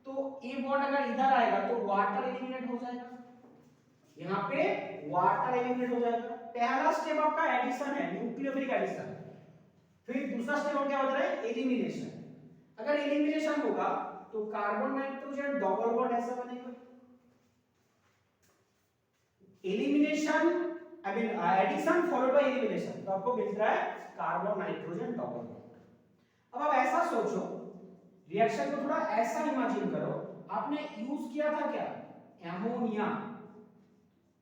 तो ए बॉन्ड अगर इधर आएगा तो वाटर एलिमिनेट हो जाएगा, यहां पे वाटर एलिमिनेट हो जाएगा। पहला स्टेप आपका एडिशन है, न्यूक्लियोफिलिक एडिशन। फिर दूसरा स्टेप हम क्या बता रहे हैं? एलिमिनेशन। अगर एलिमिनेशन होगा तो कार्बन नाइट्रोजन डबल बॉन्ड ऐसा बनेगा। Elimination I mean addition followed by elimination, तो आपको मिल रहा है कार्बन नाइट्रोजन डबल बॉन्ड। अब आप ऐसा सोचो, रिएक्शन को थोड़ा ऐसा इमेजिन करो, आपने यूज किया था क्या? एमोनिया।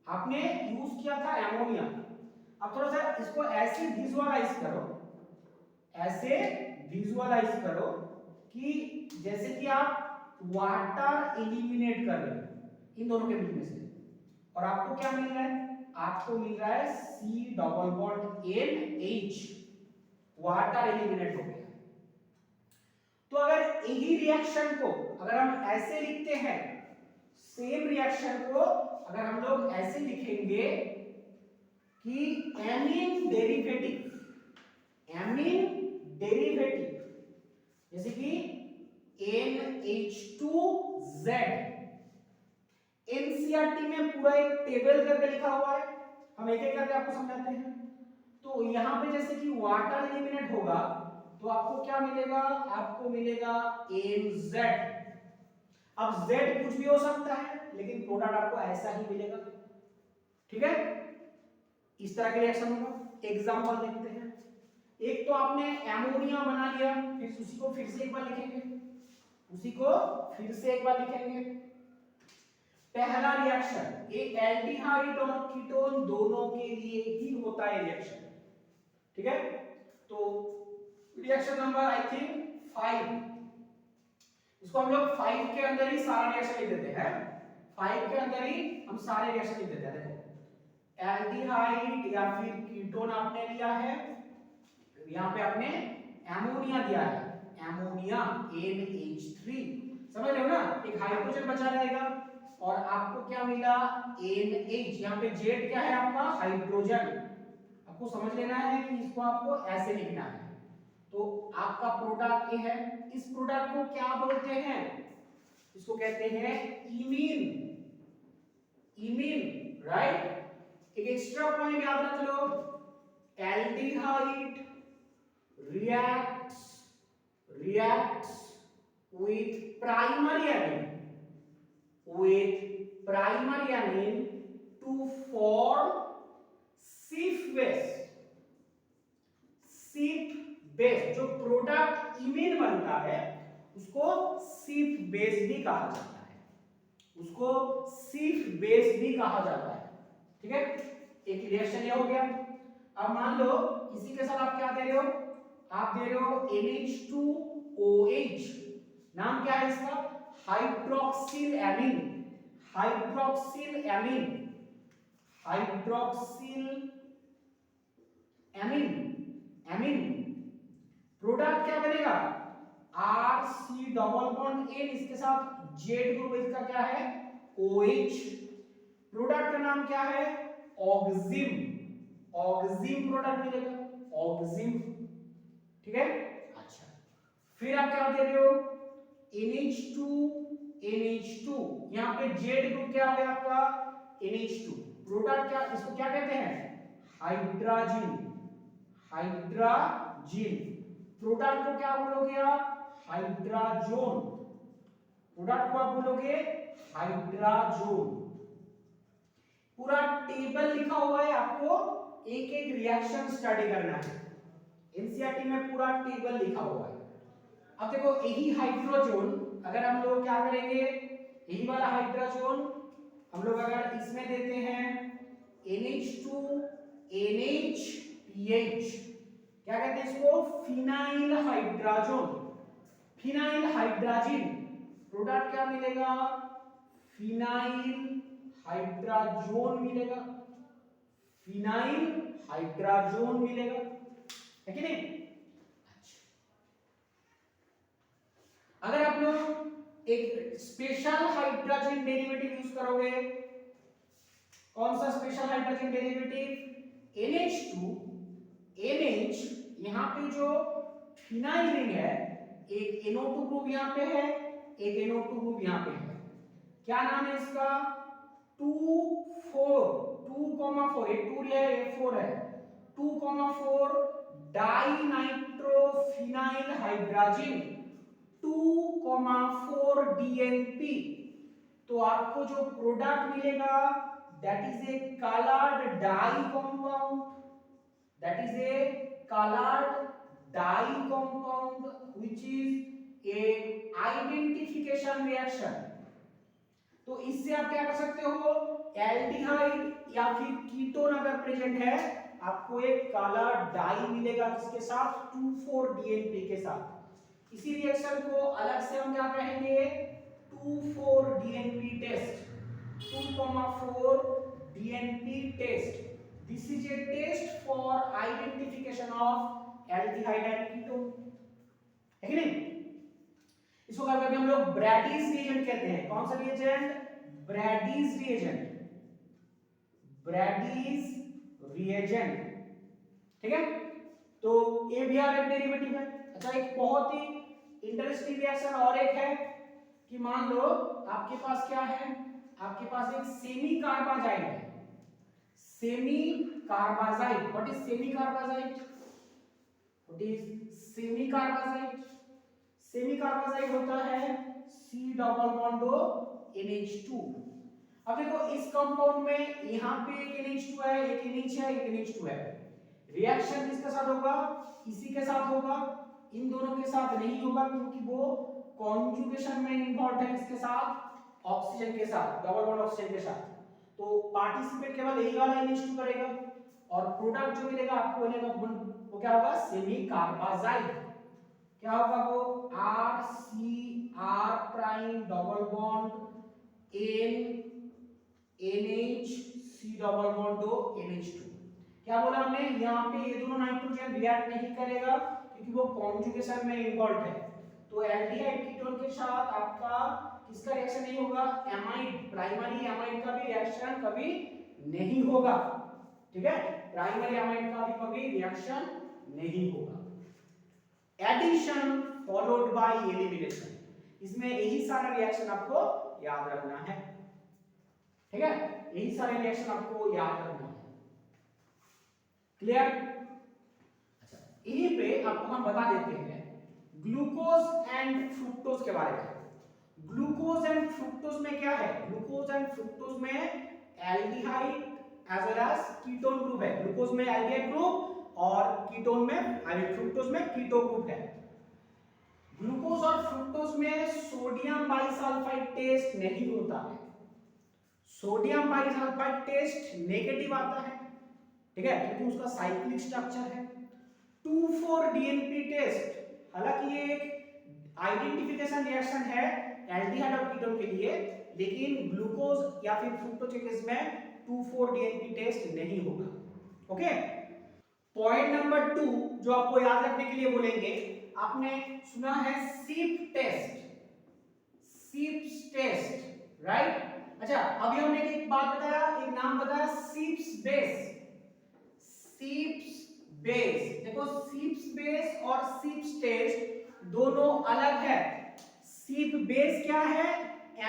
आपने यूज किया था एमोनिया। अब थोड़ा सा इसको ऐसे विजुअलाइज करो, ऐसे विजुअलाइज करो कि जैसे कि आप वाटर एलिमिनेट कर रहे हो इन दोनों के बीच में से, और आपको क्या मिल रहा है? आपको मिल रहा है C double bond NH, water eliminate हो गया। तो अगर यही रिएक्शन को अगर हम ऐसे लिखते हैं, सेम रिएक्शन को अगर हम लोग ऐसे लिखेंगे कि एमीन डेरिवेटिव, जैसे कि NH2Z, NCERT में पूरा एक टेबल करके लिखा हुआ है, हम एक एक करके आपको समझाते हैं। तो यहां पे जैसे कि वाटर एलिमिनेट होगा तो आपको क्या मिलेगा? आपको मिलेगा NZ। अब Z कुछ भी हो सकता है लेकिन प्रोडक्ट आपको ऐसा ही मिलेगा, ठीक है। इस तरह के रिएक्शन होगा। एग्जांपल देखते हैं। एक तो आपने एमोनिया बना लिया, फिर उसी को फिर से एक बार लिखेंगे, पहला रिएक्शन एक एल्डिहाइड और कीटोन दोनों के लिए ही होता है रिएक्शन, ठीक है। तो रिएक्शन नंबर आई थिंक 5, इसको हम लोग 5 के अंदर ही सारा रिएक्शन लिख देते हैं। 5 के अंदर ही हम सारे रिएक्शन लिख देते हैं। देखो, एल्डिहाइड या फिर कीटोन आपने लिया है, यहां पे आपने एमोनिया दिया है, एमोनिया NH3, समझ रहे हो ना। एक हाइड्रोजन बचा रहेगा और आपको क्या मिला? NH। यहां पे Z क्या है आपका? हाइड्रोजन। आपको समझ लेना है कि इसको आपको ऐसे लिखना है। तो आपका प्रोडक्ट ये है, इस प्रोडक्ट को क्या बोलते हैं? इसको कहते हैं इमीन, राइट। एक एक्स्ट्रा पॉइंट याद रख लो, aldehyde reacts reacts with primary amine to form Schiff base जो प्रोडक्ट इमीन बनता है उसको सिफ बेस भी कहा जाता है, उसको सिफ बेस भी कहा जाता है। ठीक है, एक रिएक्शन ये हो गया। अब मान लो इसी के साथ आप क्या दे रहे हो, आप दे रहे हो NH2OH, नाम क्या है इसका, hydroxyl amine, hydroxyl amine, hydroxyl amine, amine product क्या बनेगा RC डबल बॉन्ड N, इसके साथ Z ग्रुप, इसका क्या है OH, प्रोडक्ट का नाम क्या है ऑक्सिम, ऑक्सिम प्रोडक्ट मिलेगा, ऑक्सिम। ठीक है, अच्छा फिर आप क्या दे रहे हो NH2, यहां पे Z ग्रुप क्या हो गया आपका NH2, प्रोडक्ट क्या, इसको क्या कहते हैं हाइड्रोजन, हाइड्रोजन, प्रोडक्ट को क्या बोलोगे आप हाइड्रोजन, प्रोडक्ट को आप बोलोगे हाइड्रोजन। पूरा टेबल लिखा हुआ है, आपको एक एक रिएक्शन स्टडी करना है, एनसीईआरटी में पूरा टेबल लिखा हुआ है। अब देखो यही हाइड्रोजन अगर हम लोग क्या करेंगे, यही वाला हाइड्रोजन हम लोग अगर इसमें देते हैं NH2 NH क्या कहते हैं इसको phenyl hydrogen, phenyl hydrogen, product क्या मिलेगा फिनाइल हाइड्रोजन मिलेगा, फिनाइल हाइड्रोजन मिलेगा, है कि नहीं। अच्छा, अगर आप लोग एक स्पेशल हाइड्रोजन डेरिवेटिव यूज करोगे, कौन सा special hydrogen derivative, NH2 NH, यहां पे जो फिनाइल रिंग है, एक NO2 ग्रुप यहां पे है, एक NO2 ग्रुप यहां पे है, क्या नाम है इसका 2,4, 2,4, ये 2 है ये 4 है, 2,4 डाई नाइट्रोफिनाइल हाइड्रोजन 2,4 DNP। तो आपको जो प्रोडक्ट मिलेगा that is a coloured dye compound, that is a colored dye compound which is a identification reaction। तो इससे आप क्या कर सकते हो, एल्डिहाइड या फिर कीटोन अगर प्रेजेंट है आपको एक काला डाई मिलेगा किसके साथ 2,4 DNP के साथ। इसी रिएक्शन को अलग से हम क्या कहेंगे 2,4 DNP test, 2,4 DNP test. This is a test for identification of aldehyde and ketone, है कि नहीं। इसको क्या कहते हैं हम लोग ब्रैडीज रिएजेंट कहते हैं, कौन सा रिएजेंट ब्रैडीज रिएजेंट, ब्रैडीज रिएजेंट। ठीक है, तो ये भी एक डेरिवेटिव है। अच्छा, एक बहुत ही इंटरेस्टिंग रिएक्शन और एक है कि मान लो आपके पास क्या है, आपके पास एक सेमी कार्बाजाइड है, semi carbazide. What is semi carbazide, what is semi carbazide, semi carbazide होता है C double bond O NH2। अब देखो इस कंपाउंड में यहां पे एक NH2 है, एक NH है, एक NH2 है, रिएक्शन किसके साथ होगा इसी के साथ होगा, इन दोनों के साथ नहीं होगा क्योंकि वो कॉन्जुगेशन में इन्वॉल्व है किसके साथ ऑक्सीजन के साथ, डबल बॉन्ड ऑक्सीजन के साथ। तो पार्टिसिपेट केवल यही वाला NH2 करेगा और प्रोडक्ट जो मिलेगा आपको बनेगा वो क्या होगा सेमी कार्बाजाइड, क्या होगा वो RCR prime double bond N NH C double bond O NH2। क्या बोला हमने, यहाँ पे ये दोनों नाइट्रोजन रिएक्ट नहीं करेगा क्योंकि वो कॉन्जुगेशन में इन्वॉल्व है। तो एल्डिहाइड कीटोन के साथ आपका किसका रिएक्शन नहीं होगा, एमाइड, प्राइमरी एमाइड का भी रिएक्शन कभी नहीं होगा। ठीक है, प्राइमरी एमाइड का भी कभी रिएक्शन नहीं होगा। एडिशन फॉलोड बाय एलिमिनेशन, इसमें यही सारा रिएक्शन आपको याद रखना है। ठीक है, यही सारे रिएक्शन आपको याद रखना है। क्लियर। अच्छा, यहीं पे आपको हम बता देते हैं ग्लूकोज एंड फ्रुक्टोज के बारे में। ग्लूकोज एंड फ्रुक्टोज में क्या है, ग्लूकोज एंड फ्रुक्टोज में aldehyde as well as ketone group है। ग्लूकोज में एल्डिहाइड ग्रुप और कीटोन में यानी फ्रुक्टोज में कीटो ग्रुप है। ग्लूकोज और फ्रुक्टोज में सोडियम बाइसल्फाइड टेस्ट नहीं होता है। सोडियम बाइसल्फाइड टेस्ट नेगेटिव आता है, ठीक है, क्योंकि उसका साइक्लिक स्ट्रक्चर है। 2,4-DNP टेस्ट, हालांकि ये एक आइडेंटिफिकेशन रिएक्शन है एल्डिहाइड और कीटोन के लिए, लेकिन ग्लूकोज या फिर फ्रुक्टोज के केस में 2,4-DNP टेस्ट नहीं होगा। ओके, पॉइंट नंबर 2 जो आपको याद रखने के लिए बोलेंगे, आपने सुना है सीप टेस्ट, सीप्स टेस्ट, राइट। अच्छा, अभी हमने एक बात बताया, एक नाम बताया, सीप्स बेस। सीप्स बेस, देखो सीप्स बेस और सीप्स टेस्ट दोनों अलग है। सीप बेस क्या है,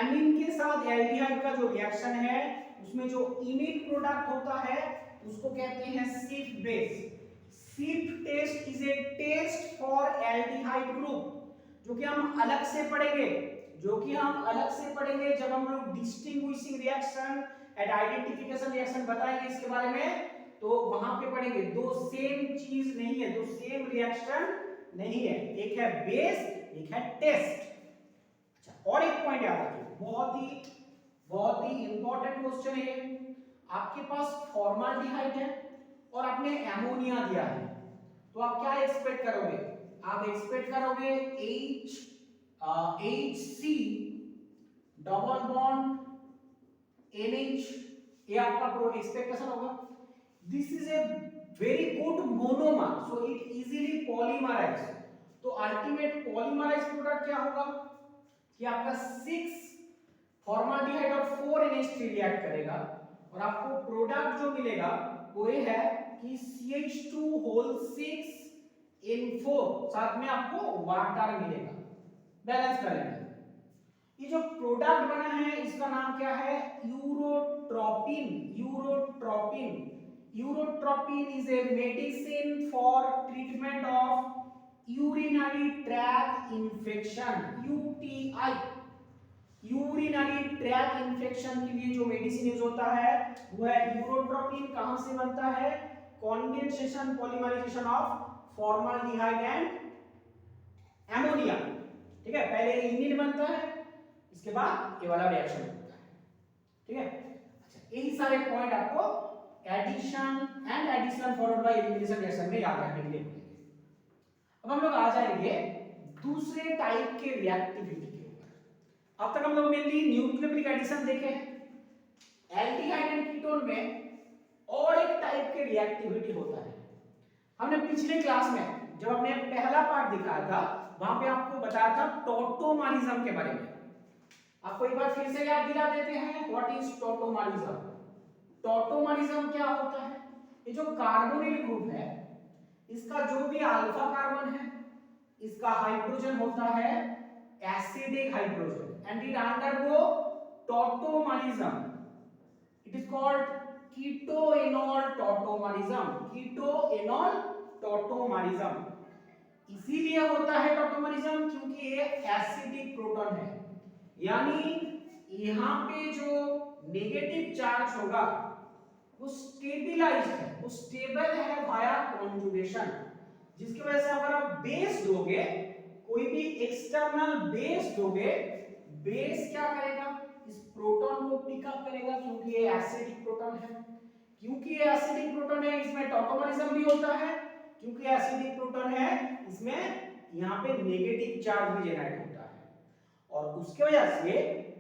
एमीन के साथ एल्डिहाइड का जो रिएक्शन है उसमें जो इमिट प्रोडक्ट होता है उसको कहते हैं Schiff base. Schiff test is a test for aldehyde group, जो कि हम अलग से पढ़ेंगे, जब हम लोग distinguishing reaction and identification reaction बताएंगे इसके बारे में, तो वहां पे पढ़ेंगे। दो सेम चीज नहीं है, दो सेम रिएक्शन नहीं है, एक है बेस, एक है टेस्ट। अच्छा, और एक पॉइंट याद रखिए, बहुत ही इंपॉर्टेंट क्वेश्चन है। आपके पास फॉर्माल्डिहाइड है और आपने एमोनिया दिया है, तो आप क्या एक्सपेक्ट करोगे, आप एक्सपेक्ट करोगे HC डबल बॉन्ड NH, ये आपका एक्सपेक्टेशन होगा। This is a very good monomer, so it easily polymerise. तो अल्टीमेट पॉलीमराइज प्रोडक्ट क्या होगा कि आपका 6 फॉर्माल्डिहाइड और 4 NH3 रिएक्ट करेगा और आपको प्रोडक्ट जो मिलेगा वो ये है कि CH2 6N4, साथ में आपको वाटर मिलेगा। बैलेंस कर लेना। ये जो प्रोडक्ट बना है इसका नाम क्या है, urotropin. Urotropin is a medicine for treatment of urinary tract infection, UTI। Urinary tract infection के लिए जो मेडिसिन यूज होता है वो है यूरोट्रोपिन। कहां से बनता है, condensation polymerisation of formaldehyde and ammonia, ठीक है। पहले इमिड बनता है, इसके बाद ये वाला रिएक्शन होता है, ठीक है। अच्छा, यही सारे पॉइंट आपको addition followed by elimination reaction में याद रखने के लिए बोलेंगे। अब हम लोग आ जाएंगे दूसरे टाइप के रिएक्टिविटी के ऊपर। अब तक हम लोग मेनली न्यूक्लियोफिलिक एडिशन देखे हैं, एल्डिहाइड एंड कीटोन में और एक टाइप के रिएक्टिविटी होता है। हमने पिछले क्लास में जब हमने पहला पार्ट दिखाया था वहां पे आपको बताया था टॉटोमरिज्म के बारे में। आपको एक बार फिर से याद दिला देते हैं, व्हाट इज टॉटोमरिज्म। टॉटोमरिज्म क्या होता है, ये जो कार्बोनिल ग्रुप है इसका जो भी अल्फा कार्बन है इसका हाइड्रोजन होता है acidic hydrogen and it undergo tautomerism. It is called keto enol tautomerism, keto enol tautomerism. इसीलिए होता है टॉटोमरिज्म क्योंकि ये एसिडिक प्रोटॉन है, यानी यहां पे जो नेगेटिव चार्ज होगा वो स्टेबलाइज्ड है, वो स्टेबल है वाया कॉन्जुगेशन, जिसकी वजह से अगर आप बेस दोगे, कोई भी एक्सटर्नल बेस दोगे, बेस क्या करेगा, इस प्रोटॉन को पिकअप करेगा, क्योंकि ये एसिडिक प्रोटॉन है। क्योंकि ये एसिडिक प्रोटॉन है इसमें टॉटोमरिज्म भी होता है, क्योंकि एसिडिक प्रोटॉन है इसमें यहां पे नेगेटिव चार्ज भी जनरेट होता है, और उसके वजह से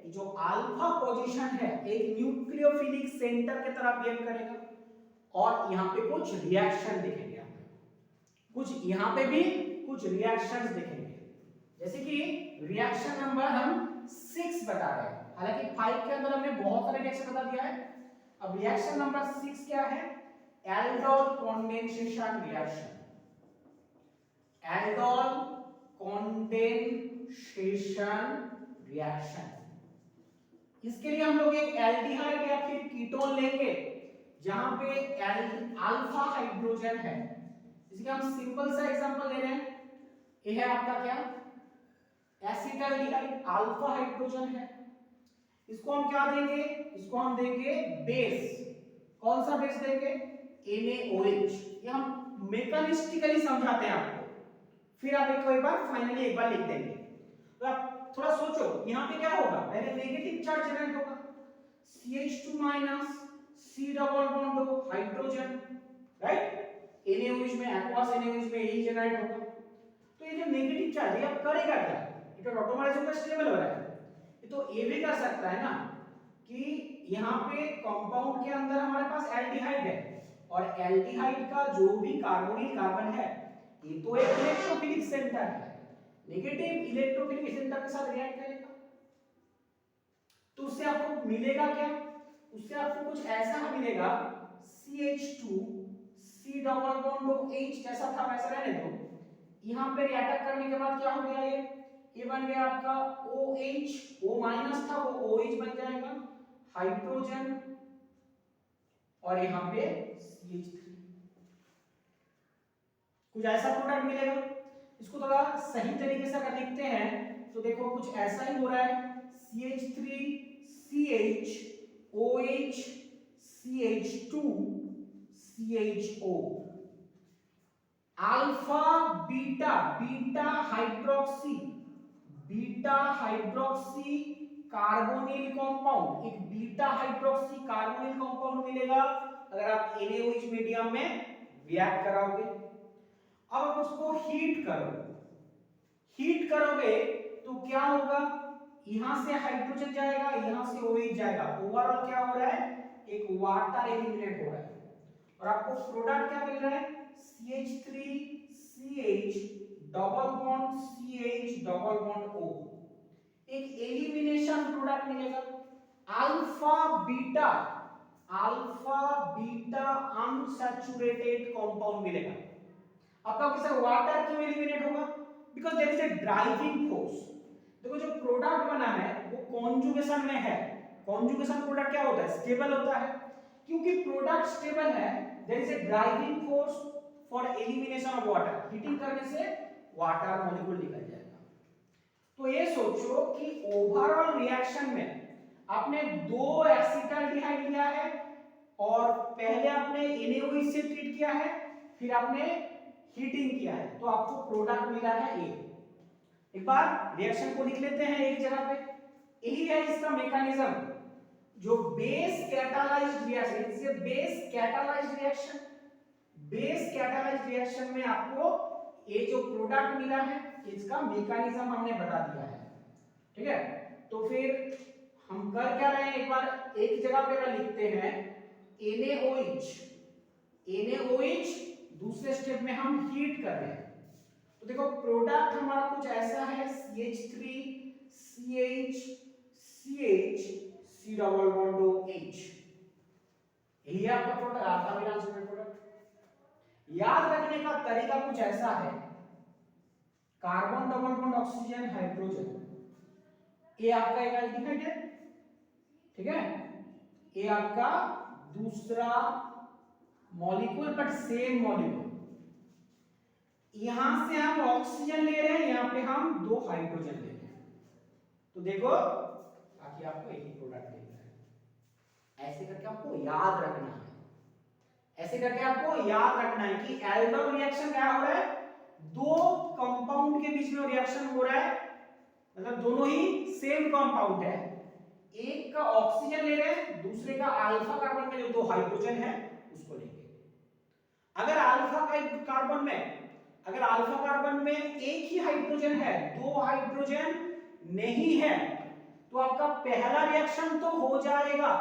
जो अल्फा पोजीशन है एक न्यूक्लियोफिलिक सेंटर की तरह बिहेव करेगा, और यहां पे कुछ रिएक्शन दिखेंगे, कुछ यहां पे भी कुछ रिएक्शंस दिखेंगे, जैसे कि रिएक्शन नंबर हम 6 बता रहे हैं, हालांकि 5 के अंदर हमने बहुत सारे रिएक्शन बता दिया है। अब रिएक्शन नंबर 6 क्या है, aldol condensation reaction. Aldol condensation reaction, इसके लिए हम लोग एक एल्डिहाइड या फिर कीटोन लेंगे जहां पे अल्फा हाइड्रोजन है। इसका हम सिंपल सा एग्जांपल ले रहे हैं, ये है आपका क्या, एसिटाल्डिहाइड, अल्फा हाइड्रोजन है। इसको हम क्या देंगे, इसको हम देंगे बेस। कौन सा बेस देंगे, NaOH। ये हम मैकेनिस्टिकली समझाते हैं आपको, फिर आप एक बार फाइनली एक बार लिख देंगे। तो आप थोड़ा सोचो, यहां पे क्या होगा, पहले नेगेटिव चार्ज जनरेट होगा, CH2 minus C double bond हो हाइड्रोजन, राइट। NaOH में एक्वस NaOH में यही जनरेट होगा। तो ये जो नेगेटिव चार्ज है अब करेगा क्या, ये तो ऑटोमेटिक होकर स्टेबल हो रहा है। ये तो ये भी कर सकता है ना कि यहाँ पे कंपाउंड के अंदर हमारे पास एल्डिहाइड है, और एल्डिहाइड का जो भी कार्बोनिल कार्बन है ये तो एक इलेक्ट्रोफिलिक सेंटर है, नेगेटिव इलेक्ट्रोफिलिक सेंटर के साथ रिएक्ट करेगा। तो उससे आपको मिलेगा क्या, उससे आपको कुछ ऐसा मिलेगा, CH2 C double bond H जैसा था वैसा रहने दो। यहां पे रिएक्ट करने के बाद क्या हो गया, ये बन गया आपका OH, O माइनस था वो OH बन जाएगा, हाइड्रोजन, और यहां पे CH3, कुछ ऐसा प्रोडक्ट मिलेगा। इसको थोड़ा सही तरीके से अगर लिखते हैं तो देखो कुछ ऐसा ही हो रहा है, CH3 CH OH CH2 CHO, alpha beta, beta hydroxy carbonyl compound, एक बीटा हाइड्रोक्सी कार्बोनिल कंपाउंड मिलेगा अगर आप NaOH मीडियम में रिएक्ट कराओगे। अब आप उसको हीट करोगे तो क्या होगा, यहां से हाइड्रोजन जाएगा, यहां से OH जाएगा, ओवरऑल क्या हो रहा है, एक वाटर एलिमिनेट हो रहा है, और आपको प्रोडक्ट क्या मिल रहा है, CH3 CH double bond CH double bond O, एक एलिमिनेशन प्रोडक्ट मिलेगा। अल्फा बीटा अनसैचुरेटेड कंपाउंड मिलेगा। आपका कैसे वाटर क्यों एलिमिनेट होगा, because there is a driving force. देखो जो प्रोडक्ट बना है वो कॉन्जुगेशन में है, कॉन्जुगेशन प्रोडक्ट क्या होता है, स्टेबल होता है। क्योंकि प्रोडक्ट स्टेबल है, there is a driving force for elimination of water, heating करने से वाटर मॉलिक्यूल निकल जाएगा। तो ये सोचो कि ओवरऑल रिएक्शन में आपने दो एसिटाल्डिहाइड लिया है, और पहले आपने NaOH से ट्रीट किया है, फिर आपने हीटिंग किया है, तो आपको प्रोडक्ट मिला है A। एक बार रिएक्शन को लिख लेते हैं एक जगह पे। यही है इसका मैकेनिज्म, जो बेस कैटालाइज्ड रिएक्शन, इससे base catalysed reaction, base catalysed reaction में आपको ये जो प्रोडक्ट मिला है इसका मैकेनिज्म हमने बता दिया है, ठीक है। तो फिर हम कर क्या रहे हैं, एक बार एक जगह पे अगर लिखते हैं NaOH, दूसरे स्टेप में हम हीट कर रहे हैं। तो देखो प्रोडक्ट हमारा कुछ ऐसा है, CH3 CH CH C double bond OH, यही है आपका प्रोडक्ट, आपका भी आंसर प्रोडक्ट। याद रखने का तरीका कुछ ऐसा है, carbon double bond oxygen hydrogen, ये आपका एक एल्डिहाइड है, ठीक है, ये आपका दूसरा मॉलिक्यूल बट सेम मॉलिक्यूल। यहां से हम ऑक्सीजन ले रहे हैं, यहां पे हम दो हाइड्रोजन ले रहे हैं, तो देखो ताकि आपको एक ही प्रोडक्ट मिल रहा है। ऐसे करके आपको याद रखना है, ऐसे करके आपको याद रखना है कि एल्डोल रिएक्शन क्या हो रहा है, दो कंपाउंड के बीच में रिएक्शन हो रहा है, मतलब दोनों ही सेम कंपाउंड है, एक का ऑक्सीजन ले रहे हैं, दूसरे का अल्फा कार्बन में जो दो हाइड्रोजन है उसको लेंगे। अगर अल्फा कार्बन में एक ही हाइड्रोजन है, दो हाइड्रोजन नहीं है, तो आपका पहला रिएक्शन तो हो जाएगा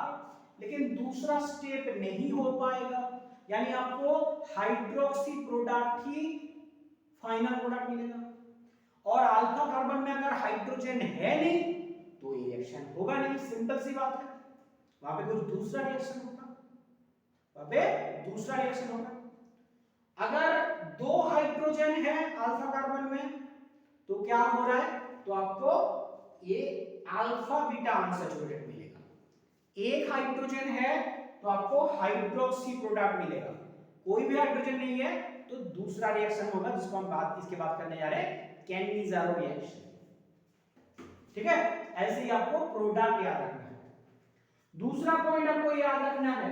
लेकिन दूसरा स्टेप नहीं हो पाएगा, यानी आपको हाइड्रोक्सी प्रोडक्ट ही फाइनल प्रोडक्ट मिलेगा। और अल्फा कार्बन में अगर हाइड्रोजन है नहीं तो ये रिएक्शन होगा नहीं, सिंपल सी बात है, वहां पे कुछ दूसरा रिएक्शन होगा, वहां पे दूसरा रिएक्शन होगा। अगर दो हाइड्रोजन है अल्फा कार्बन में तो क्या हो रहा है, तो आपको ये अल्फा बीटा अनसैचुरेटेड मिलेगा। एक हाइड्रोजन है तो आपको हाइड्रोक्सी प्रोडक्ट मिलेगा, कोई भी हाइड्रोजन नहीं है तो दूसरा रिएक्शन होगा, जिसको हम इसके बात करने जा रहे हैं कैनिज़ारो रिएक्शन। ठीक है, ऐसे ही आपको प्रोडक्ट याद रखना है। दूसरा पॉइंट आपको याद रखना है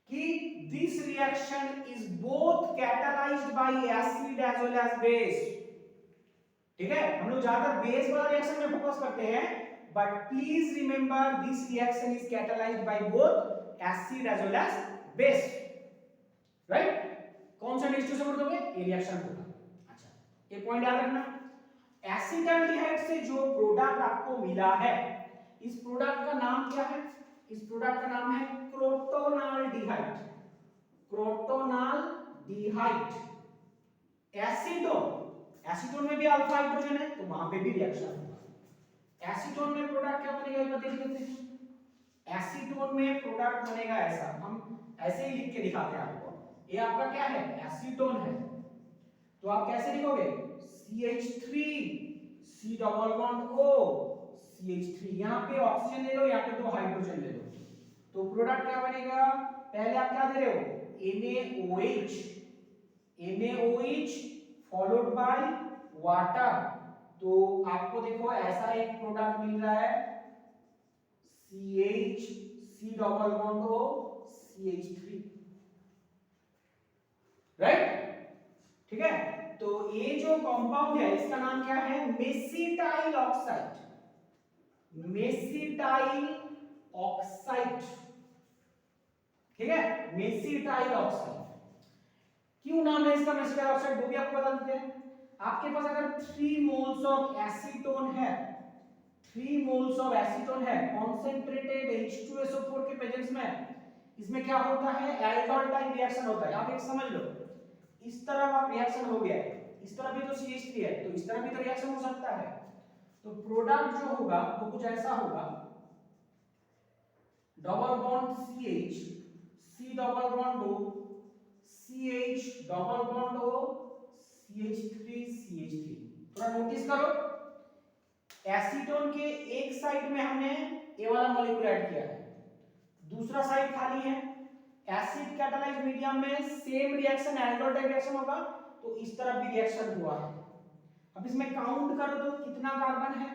कि this reaction is both catalysed by acid as well as base. ठीक है, हम लोग ज्यादातर बेस वाला रिएक्शन में फोकस करते हैं, but please remember this reaction is catalysed by both acid as well as base. Right, कौन सा नेक्स्ट से दोगे, ये रिएक्शन होगा। अच्छा, ये पॉइंट याद रखना। एसिटाल्डिहाइड से जो प्रोडक्ट आपको मिला है, इस प्रोडक्ट का नाम क्या है? इस प्रोडक्ट का नाम है क्रोटोनाल्डिहाइड। क्रोटोनाल्डिहाइड। एसीटोन, एसीटोन में भी अल्फा हाइड्रोजन है, तो वहां पे भी रिएक्शन होगा। एसीटोन में प्रोडक्ट क्या बनेगा, ये बता दीजिए। एसीटोन में प्रोडक्ट बनेगा ऐसा, हम ऐसे ही लिख के दिखाते हैं आपको। ये आपका क्या है, एसीटोन है, तो आप कैसे लिखोगे, CH3 C double bond O CH3। यहां पे ऑक्सीजन ले लो, यहां पे 2 हाइड्रोजन ले लो, तो प्रोडक्ट क्या बनेगा? पहले आप क्या दे रहे हो, NaOH फॉलोड बाय वाटर। तो आपको देखो ऐसा एक प्रोडक्ट मिल रहा है, CH C double bond O CH3। Right, ठीक है, तो ये जो कंपाउंड है इसका नाम क्या है, मेसिटाइल ऑक्साइड। मेसिटाइल ऑक्साइड, ठीक है, मेसिटाइल ऑक्साइड। क्यों नाम है इसका मेसिटाइल ऑक्साइड, वो भी आपको बता देते हैं। आपके पास अगर 3 मोल्स ऑफ एसीटोन है, 3 मोल्स ऑफ एसीटोन है कॉन्सेंट्रेटेड H2SO4 के प्रेजेंस में, इसमें क्या होता है, एल्कोहल टाइप रिएक्शन होता है। आप एक समझ लो, इस तरफ आप रिएक्शन हो गया है, इस तरफ भी तो CH3 है, तो इस तरफ भी तो रिएक्शन हो सकता है। तो प्रोडक्ट जो होगा वो कुछ ऐसा होगा, double bond CH C double bond O CH double bond O CH3 CH3। थोड़ा नोटिस करो, एसीटोन के एक साइड में हमने ये वाला मॉलिक्यूल ऐड किया है, दूसरा साइड खाली है। एसिड कैटालाइज्ड मीडियम में same reaction alcohol type reaction होगा, तो इस तरफ भी रिएक्शन हुआ है। अब इसमें काउंट करो तो कितना कार्बन है,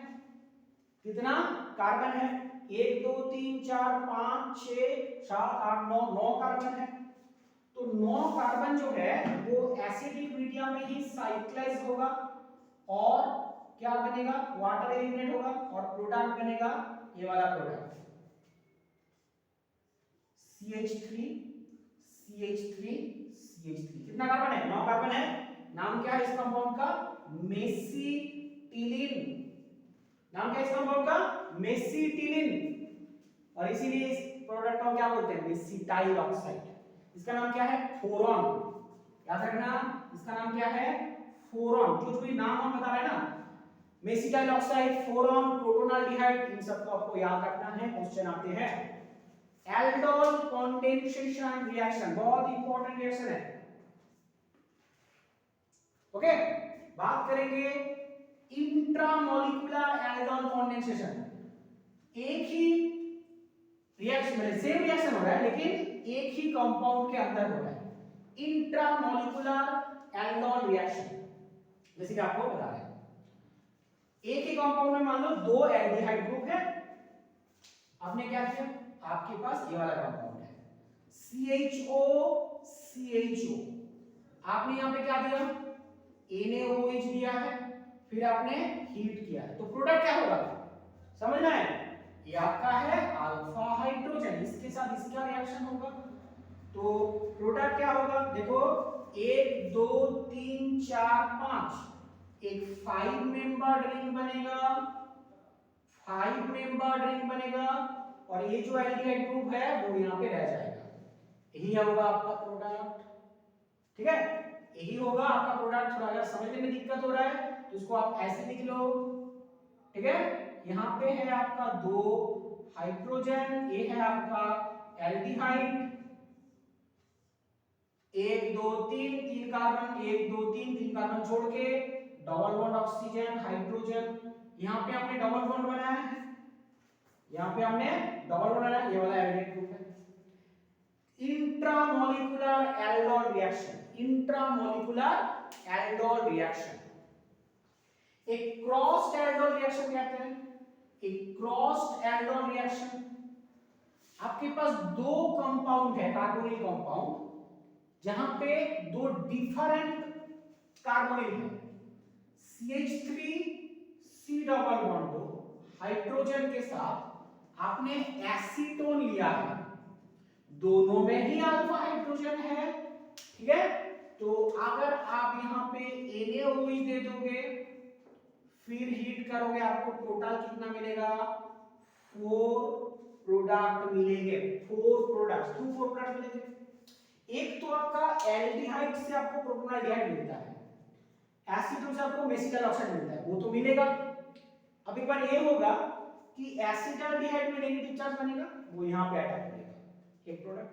कितना कार्बन है, 1 2 3 4 5 6 7 8 9, 9 कार्बन है। तो 9 कार्बन जो है वो एसिडिक मीडियम में ही साइक्लाइज होगा और क्या बनेगा, वाटर एलिमिनेट होगा और प्रोडक्ट बनेगा ये वाला प्रोडक्ट CH3 CH3 CH3। कितना कार्बन है, 9 कार्बन है। नाम क्या है इस कंपाउंड का, मेसिटिलीन। नाम क्या है इस कंपाउंड का, मेसिटिलीन। और इसीलिए इस प्रोडक्ट को क्या बोलते हैं, मेसिटाइल ऑक्साइड। इसका नाम क्या है, फोरॉन। याद रखना, इसका नाम क्या है, फोरॉन। जो भी नाम हम बता रहे हैं ना, मेसिटाइल ऑक्साइड, फोरॉन, प्रोटोनाल्डिहाइड, इन सबको आपको याद रखना है, क्वेश्चन आते हैं। एल्डोल कंडेंसेशन रिएक्शन बहुत इंपॉर्टेंट रिएक्शन है। ओके, बात करेंगे इंट्रामोलिकुलर एल्डोल कंडेंसेशन। एक ही रिएक्शन में सेम रिएक्शन हो रहा है लेकिन एक ही कंपाउंड के अंदर हो रहा है, इंट्रामोलिकुलर एल्डोल रिएक्शन। जैसे कि आपको बता रहे हैं, एक ही कंपाउंड में मान लो 2 एल्डिहाइड ग्रुप है, आपने क्या किया, आपके पास ये वाला कंपाउंड है CHO CHO, आपने यहां पे क्या दिया, NaOH दिया है, फिर आपने हीट किया है, तो प्रोडक्ट क्या होगा, समझना है, ये आपका है अल्फा हाइड्रोजन, इसके साथ इसका रिएक्शन होगा, तो प्रोडक्ट क्या होगा, देखो 1 2 3 4 5, एक 5 मेंबर्ड रिंग बनेगा, 5 मेंबर्ड रिंग बनेगा, और ये जो एल्डिहाइड ग्रुप है वो यहां पे रह जाएगा। यही होगा आपका प्रोडक्ट, ठीक है, यही होगा आपका प्रोडक्ट। थोड़ा अगर समझने में दिक्कत हो रहा है तो इसको आप ऐसे लिख लो, ठीक है, यहां पे है आपका 2 हाइड्रोजन, ये है आपका एल्डिहाइड, 1 2 3 3 कार्बन, 1 2 3 3 कार्बन छोड़ के डबल बॉन्ड ऑक्सीजन हाइड्रोजन, यहां पे हमने डबल बॉन्ड बनाया है, यहां पे हमने डबल बॉन्ड बनाया, ये वाला एल्डिहाइड ग्रुप है। Intramolecular aldol reaction, intramolecular aldol reaction, एक क्रॉस्ड एल्डोल रिएक्शन कहते हैं, एक क्रॉस्ड एल्डोल रिएक्शन। आपके पास दो कंपाउंड है कार्बोनिल कंपाउंड, जहां पे दो डिफरेंट कार्बोनिल है, CH3C डबल बॉन्ड दो हाइड्रोजन के साथ आपने एसीटोन लिया है, दोनों में ही अल्फा हाइड्रोजन है, ठीक है। तो अगर आप यहां पे NaOH दे दोगे, फिर हीट करोगे, आपको टोटल कितना मिलेगा, 4 प्रोडक्ट मिलेंगे, 4 प्रोडक्ट्स, 2 4 प्रोडक्ट मिलेंगे। एक तो आपका एल्डिहाइड से आपको प्रोपेनॉल्डिहाइड मिलता है, एसीटोन से आपको मेसिटल ऑक्साइड मिलता है, वो तो मिलेगा। अब एक बार ये होगा कि एसिटाल्डिहाइड में नेगेटिव चार्ज बनेगा, वो यहां पे अटैक करेगा, एक प्रोडक्ट।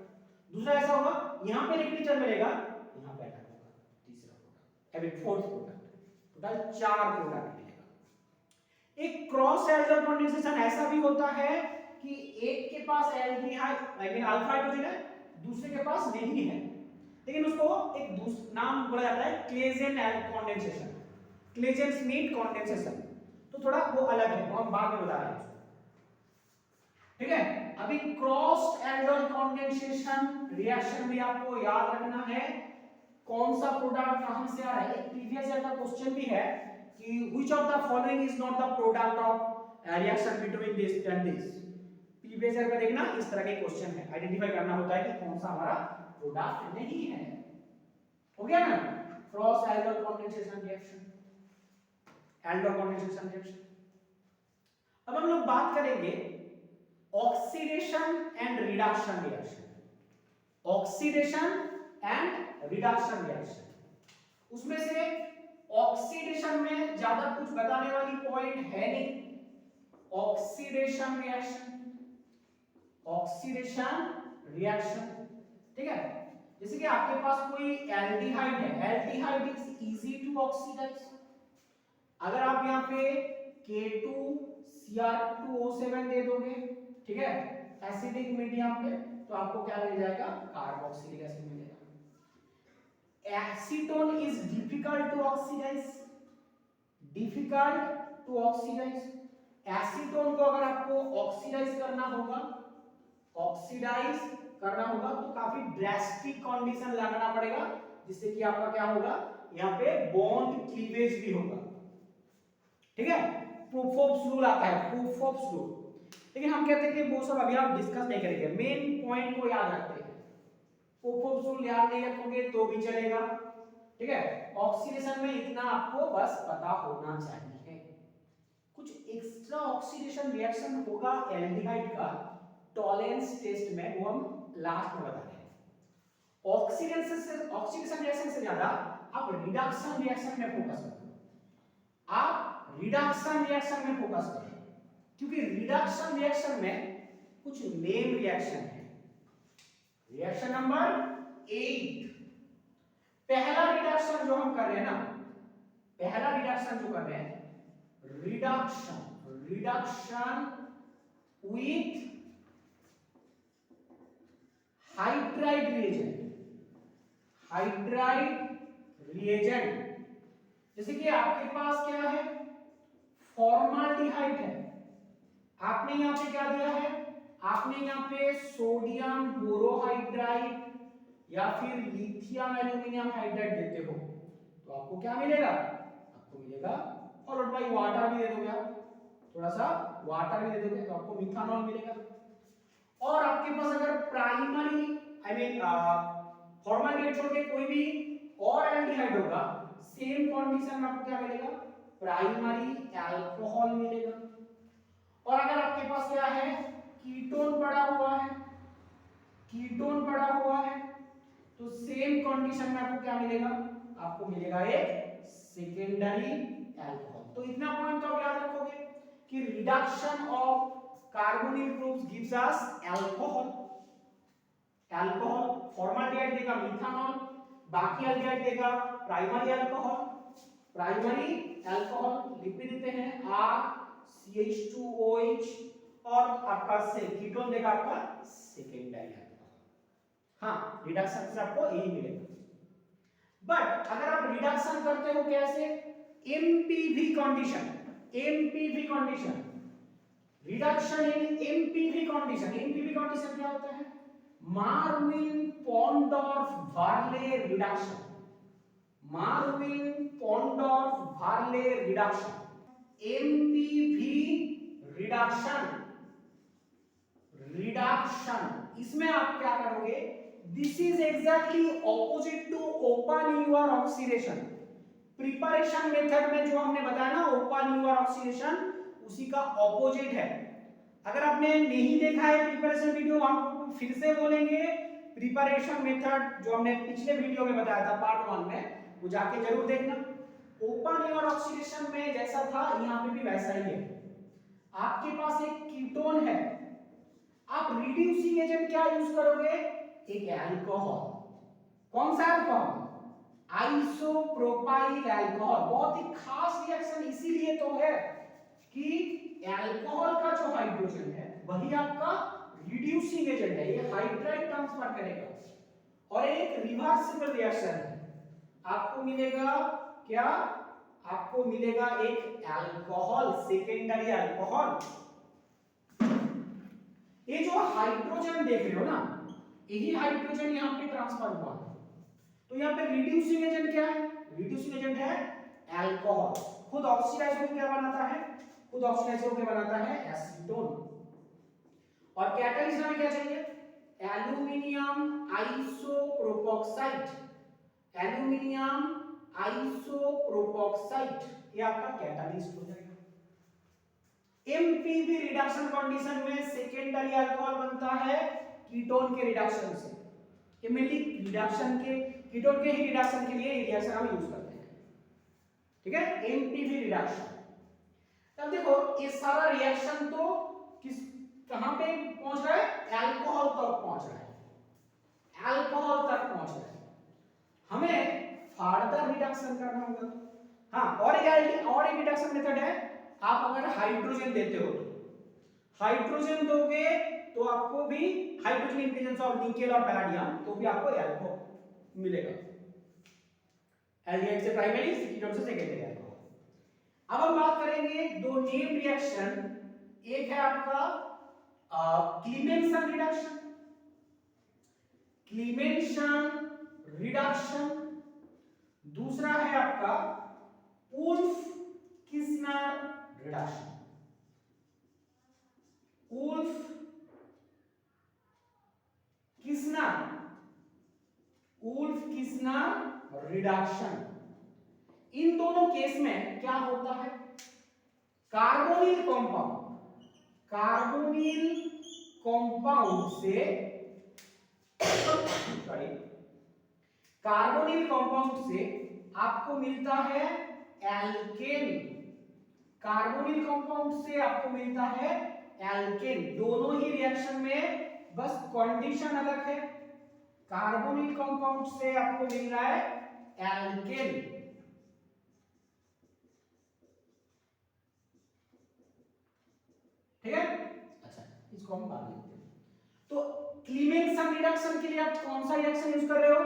दूसरा ऐसा होगा, यहां पे नेगेटिव चार्ज मिलेगा, यहां पे अटैक होगा, तीसरा प्रोडक्ट, अब एक फोर्थ प्रोडक्ट, टोटल 4 प्रोडक्ट मिलेगा। एक क्रॉस एल्डोल कंडेंसेशन ऐसा भी होता है कि एक के पास aldehyde I mean alpha hydrogen है, दूसरे के पास नहीं है, लेकिन उसको एक नाम बोला जाता है क्लेजेन कंडेंसेशन, क्लेजेन स्मिथ कंडेंसेशन। तो थोड़ा वो अलग है, वो हम बाद में बता रहे हैं, ठीक है। अभी क्रॉस एल्डोल कंडेंसेशन रिएक्शन भी आपको याद रखना है, कौन सा प्रोडक्ट कहां से आ रहा है। एक प्रीवियस ईयर का क्वेश्चन भी है कि which of the following is not the product of reaction between this and this. Previous year का देखना, इस तरह के क्वेश्चन है, आइडेंटिफाई करना होता है कि कौन सा हमारा प्रोडक्ट नहीं है। हो गया ना, cross aldol condensation reaction, aldol condensation reaction. अब हम लोग बात करेंगे oxidation and reduction reaction, oxidation and reduction reaction. उसमें से ऑक्सीडेशन में ज्यादा कुछ बताने वाली पॉइंट है नहीं, ऑक्सीडेशन रिएक्शन, ऑक्सीडेशन रिएक्शन, ठीक है। जैसे कि आपके पास कोई एल्डिहाइड है, aldehyde is easy to oxidise. अगर आप यहाँ पे K2Cr2O7 दे दोगे, ठीक है, एसिडिक मीडियम पे, तो आपको क्या मिल जाएगा, कार्बोक्सिलिक एसिड मिलेगा। Acetone is difficult to oxidise, difficult to oxidise. Acetone को अगर आपको ऑक्सीडाइज करना होगा, ऑक्सीडाइज करना होगा तो काफी ड्रास्टिक कंडीशन लगाना पड़ेगा, जिससे कि आपका क्या होगा, यहाँ पे बॉन्ड क्लीवेज भी होगा, ठीक है। प्रूफोफ्स रूल आता है, प्रूफोफ्स रूल। लेकिन हम कहते हैं कि वो सब अभी आप डिस्कस नहीं करेंगे, मेन पॉइंट को याद रखते हैं। प्रूफोफ्स रूल याद नहीं रखोगे तो भी चलेगा, ठीक है। ऑक्सीडेशन में इतना आपको बस पता होना चाहिए। कुछ एक्स्ट्रा ऑक्सीडेशन रिएक्शन होगा एल्डिहाइड का टॉलेंस टेस्ट में, वो हम लास्ट में बता रहे हैं। ऑक्सीडेशन रिएक्शन से ज्यादा आप रिडक्शन रिएक्शन में फोकस करो, आप रिडक्शन रिएक्शन में फोकस करें, क्योंकि रिडक्शन रिएक्शन में कुछ मेन रिएक्शन है। रिएक्शन नंबर 8, पहला रिडक्शन जो हम कर रहे हैं ना, पहला रिडक्शन जो कर रहे हैं, reduction with hydride reagent, hydride reagent. जैसे कि आपके पास क्या है, फॉर्माल्डिहाइड है, आपने यहां पे क्या दिया है, आपने यहां पे सोडियम बोरोहाइड्राइड या फिर लिथियम एल्यूमिनियम हाइड्राइड देते हो, तो आपको क्या मिलेगा, आपको मिलेगा फॉलोड बाय वाटर भी दे दोगे आप, थोड़ा सा वाटर भी दे दोगे तो आपको मिथानॉल मिलेगा। और आपके पास अगर प्राइमरी आई मीन फॉर्माल्डिहाइड छोड़ के कोई भी और एल्डिहाइड होगा, सेम कंडीशन में आपको क्या मिलेगा, प्राइमरी अल्कोहल मिलेगा। और अगर आपके पास क्या है, कीटोन पड़ा हुआ है, कीटोन पड़ा हुआ है, तो सेम कंडीशन में आपको क्या मिलेगा, आपको मिलेगा एक सेकेंडरी अल्कोहल। तो इतना पॉइंट तो आप याद रखोगे कि reduction of carbonyl groups gives us alcohol, alcohol formaldehyde देगा मिथानॉल, बाकी एल्डिहाइड देगा प्राइमरी अल्कोहल, प्राइमरी अल्कोहल लिख भी देते हैं RCH2OH, और आपका से कीटोन देगा आपका सेकेंडरी अल्कोहल। हाँ, रिडक्शन से आपको यही मिलेगा। बट अगर आप रिडक्शन करते हो कैसे, MPV condition, MPV condition, reduction in MPV condition. MPV condition क्या होता है? Meerwein Ponndorf Verley reduction, Meerwein Ponndorf Verley reduction, MPV reduction, reduction. इसमें आप क्या करोगे? This is exactly opposite to Oppenauer oxidation. Preparation method में जो हमने बताया ना ओपन यूआर ऑक्सीडेशन, उसी का ऑपोजिट है। अगर आपने नहीं देखा है प्रिपरेशन वीडियो, हम फिर से बोलेंगे, प्रिपरेशन मेथड जो हमने पिछले वीडियो में बताया था पार्ट 1 में, वो जाके जरूर देखना। ओपन यूआर ऑक्सीडेशन में जैसा था यहां पे भी वैसा ही है। आपके पास एक कीटोन है, आप रिड्यूसिंग एजेंट क्या यूज करोगे? एक अल्कोहल। कौन सा अल्कोहल? Isopropyl alcohol. बहुत ही खास रिएक्शन इसीलिए तो है कि अल्कोहल का जो हाइड्रोजन है वही आपका रिड्यूसिंग एजेंट है, ये हाइड्राइड ट्रांसफर करेगा और एक रिवर्सिबल रिएक्शन है। आपको मिलेगा क्या? आपको मिलेगा एक अल्कोहल, सेकेंडरी अल्कोहल। ये जो हाइड्रोजन देख रहे हो ना, यही हाइड्रोजन यहां पे ट्रांसफर हुआ है, तो यहां पे रिड्यूसिंग एजेंट क्या है? रिड्यूसिंग एजेंट है अल्कोहल। खुद ऑक्सीडाइज होकर क्या बनाता है? खुद ऑक्सीडाइज होकर बनाता है एसीटोन। और कैटलिस्ट हमें क्या चाहिए? एल्यूमिनियम आइसोप्रोपोक्साइड, एल्यूमिनियम आइसोप्रोपोक्साइड, ये आपका कैटलिस्ट हो जाएगा। एमपीवी रिडक्शन कंडीशन में सेकेंडरी अल्कोहल बनता है कीटोन के रिडक्शन से। ये मेनली रिडक्शन के, कीटोन के ही रिडक्शन के लिए ये रिएक्शन हम यूज करते हैं, ठीक है? MPV reduction. तब देखो ये सारा रिएक्शन तो किस कहां पे पहुंच रहा है? अल्कोहल तक पहुंच रहा है, अल्कोहल तक पहुंच रहा है। हमें फर्दर रिडक्शन करना होगा। हाँ, और एक रिडक्शन मेथड है। आप अगर हाइड्रोजन देते हो तो हाइड्रोजन दोगे तो आपको भी hydrogen in presence of nickel और पैलाडियम, तो भी आपको अल्कोहल मिलेगा। एल्डिहाइड से प्राइमरी, कीटोन से सेकेंडरी अल्कोहल। अब हम बात करेंगे दो नेम रिएक्शन। एक है आपका क्लीमेंसन रिडक्शन, क्लीमेंसन रिडक्शन। दूसरा है आपका Wolff Kishner reduction, Wolff Kishner, Wolff Kishner reduction. इन दोनों केस में क्या होता है? कार्बोनिल कंपाउंड, कार्बोनिल कंपाउंड से सॉरी, कार्बोनिल कंपाउंड से आपको मिलता है एल्केन, कार्बोनिल कंपाउंड से आपको मिलता है एल्केन। दोनों ही रिएक्शन में बस कंडीशन अलग है। कार्बोनिल कंपाउंड से आपको मिल रहा है एल्केन, ठीक है? अच्छा, इसको हम बाद में देखते हैं। तो क्लीमेंसन रिडक्शन के लिए आप कौन सा रिएक्शन यूज कर रहे हो?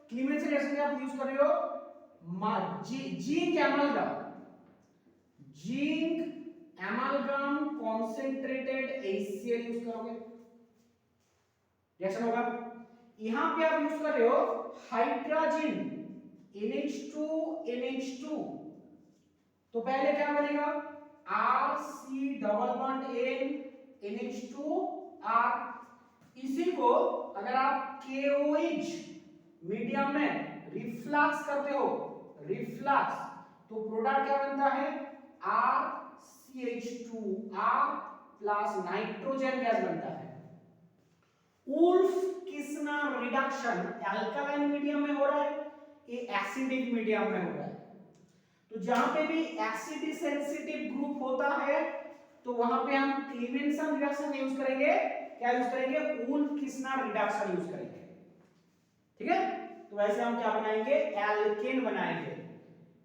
क्लीमेंसन रिएक्शन के आप यूज कर रहे हो zinc एमालगम, zinc एमालगम concentrated HCl use करोगे, रिएक्शन होगा। यहां पे आप यूज कर रहे हो हाइड्रोजन NH2 NH2, तो पहले क्या बनेगा? RC double bond N NH2 R। इसी को अगर आप KOH मीडियम में रिफ्लक्स करते हो, रिफ्लक्स, तो प्रोडक्ट क्या बनता है? RCH2R प्लस नाइट्रोजन गैस बनता है। Wolff Kishner reduction alkaline medium में हो रहा है, ये एसिडिक मीडियम में हो रहा है। तो जहां पे भी एसिड सेंसिटिव ग्रुप होता है तो वहां पे हम क्लीमेंसन रिडक्शन यूज करेंगे। क्या यूज करेंगे? उल्फ किस्नर रिडक्शन यूज करेंगे, ठीक है? तो वैसे हम क्या बनाएंगे? एल्केन बनाएंगे।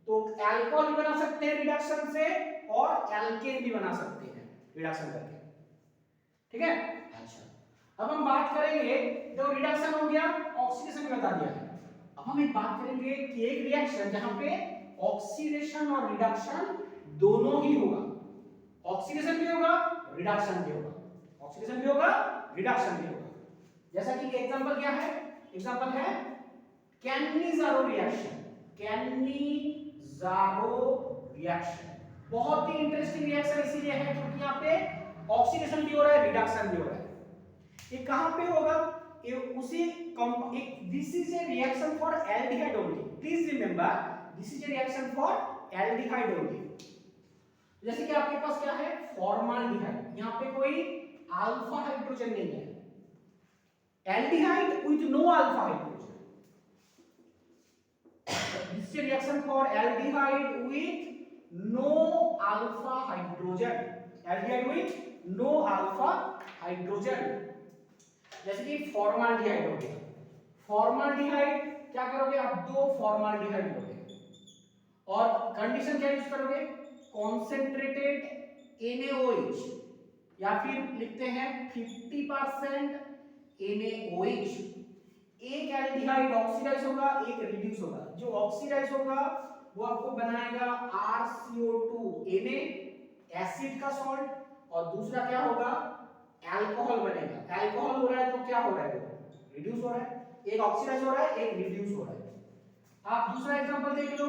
तो अल्कोहल भी बना सकते हैं रिडक्शन से और एल्केन भी बना सकते हैं रिडक्शन करके, ठीक है? अच्छा, अब हम बात करेंगे, तो रिडक्शन हो गया, ऑक्सीडेशन भी बता दिया है। अब हम एक बात करेंगे कि एक रिएक्शन जहां पे ऑक्सीडेशन और रिडक्शन दोनों ही होगा। ऑक्सीडेशन भी होगा, रिडक्शन भी होगा, ऑक्सीडेशन भी होगा, रिडक्शन भी होगा। जैसा कि एग्जांपल क्या है, एग्जांपल है कैनिज़ारो रिएक्शन। कैनिज़ारो रिएक्शन बहुत ही इंटरेस्टिंग रिएक्शन इसीलिए है क्योंकि यहाँ पे ऑक्सीडेशन भी हो रहा है, रिडक्शन भी हो रहा है। ये कहां पे होगा, ये उसी एक this is a reaction for aldehyde only. Please remember this is a reaction for aldehyde only. जैसे कि आपके पास क्या है, फॉर्माल्डिहाइड, यहां पे कोई अल्फा हाइड्रोजन नहीं है, aldehyde with no alpha hydrogen. This is a reaction for aldehyde with no alpha hydrogen, aldehyde with no alpha hydrogen. जैसे कि फॉर्माल्डिहाइड हो गया, फॉर्माल्डिहाइड क्या करोगे आप, दो फॉर्माल्डिहाइड लोगे और कंडीशन क्या यूज करोगे, कॉन्सेंट्रेटेड NaOH या फिर लिखते हैं 50% NaOH। एक एल्डिहाइड ऑक्सीडाइज होगा, एक रिड्यूस होगा। जो ऑक्सीडाइज होगा वो आपको बनाएगा RCO2 Na एसिड का सॉल्ट, और दूसरा क्या होगा, अल्कोहल बनेगा। अल्कोहल हो रहा है तो क्या हो रहा है, वो रिड्यूस हो रहा है, एक ऑक्सीडाइज हो रहा है, एक रिड्यूस हो रहा है। आप दूसरा एग्जांपल देख लो,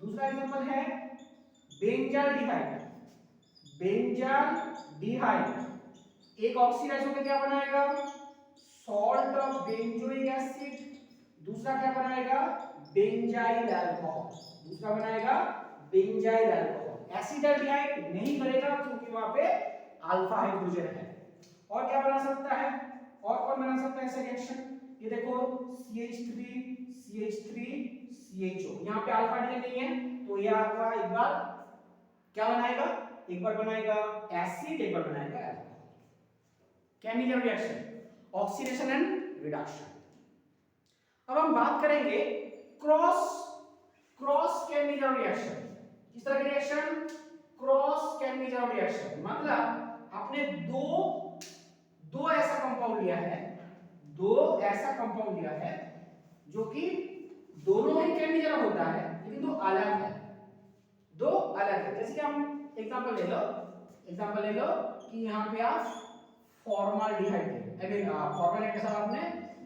दूसरा एग्जांपल है बेंजाल्डिहाइड। बेंजाल्डिहाइड एक ऑक्सीडाइज होकर क्या बनाएगा, सॉल्ट ऑफ बेंजोइक एसिड, दूसरा क्या बनाएगा, बेंजाइल अल्कोहल, दूसरा बनाएगा बेंजाइल अल्कोहल। एसिडाल्डिहाइड नहीं बनेगा क्योंकि वहां पे अल्फा हाइड्रोजन है। और क्या बना सकता है, और कौन बना सकता है ऐसे रिएक्शन, ये देखो CH3 CH3 CHO, यहाँ पे अल्फा हाइड्रोजन नहीं है तो ये आपका एक बार क्या बनाएगा, एक बार बनाएगा एसिड, एक बार बनाएगा alcohol. Chemical reaction, oxidation and reduction. अब हम बात करेंगे क्रॉस केमिकल रिएक्शन। किस तरह की रिएक्शन, क्रॉस केमिकल रिएक्शन मतलब आपने दो ऐसा कंपाउंड लिया है, दो ऐसा कंपाउंड लिया है जो कि दोनों ही केमिकल होता है लेकिन दो अलग है, दो अलग है। जैसे कि हम एग्जांपल ले लो कि यहाँ पे आप फॉर्माल्डिहाइड, आई मीन फॉर्माल्डिहाइड के साथ आपने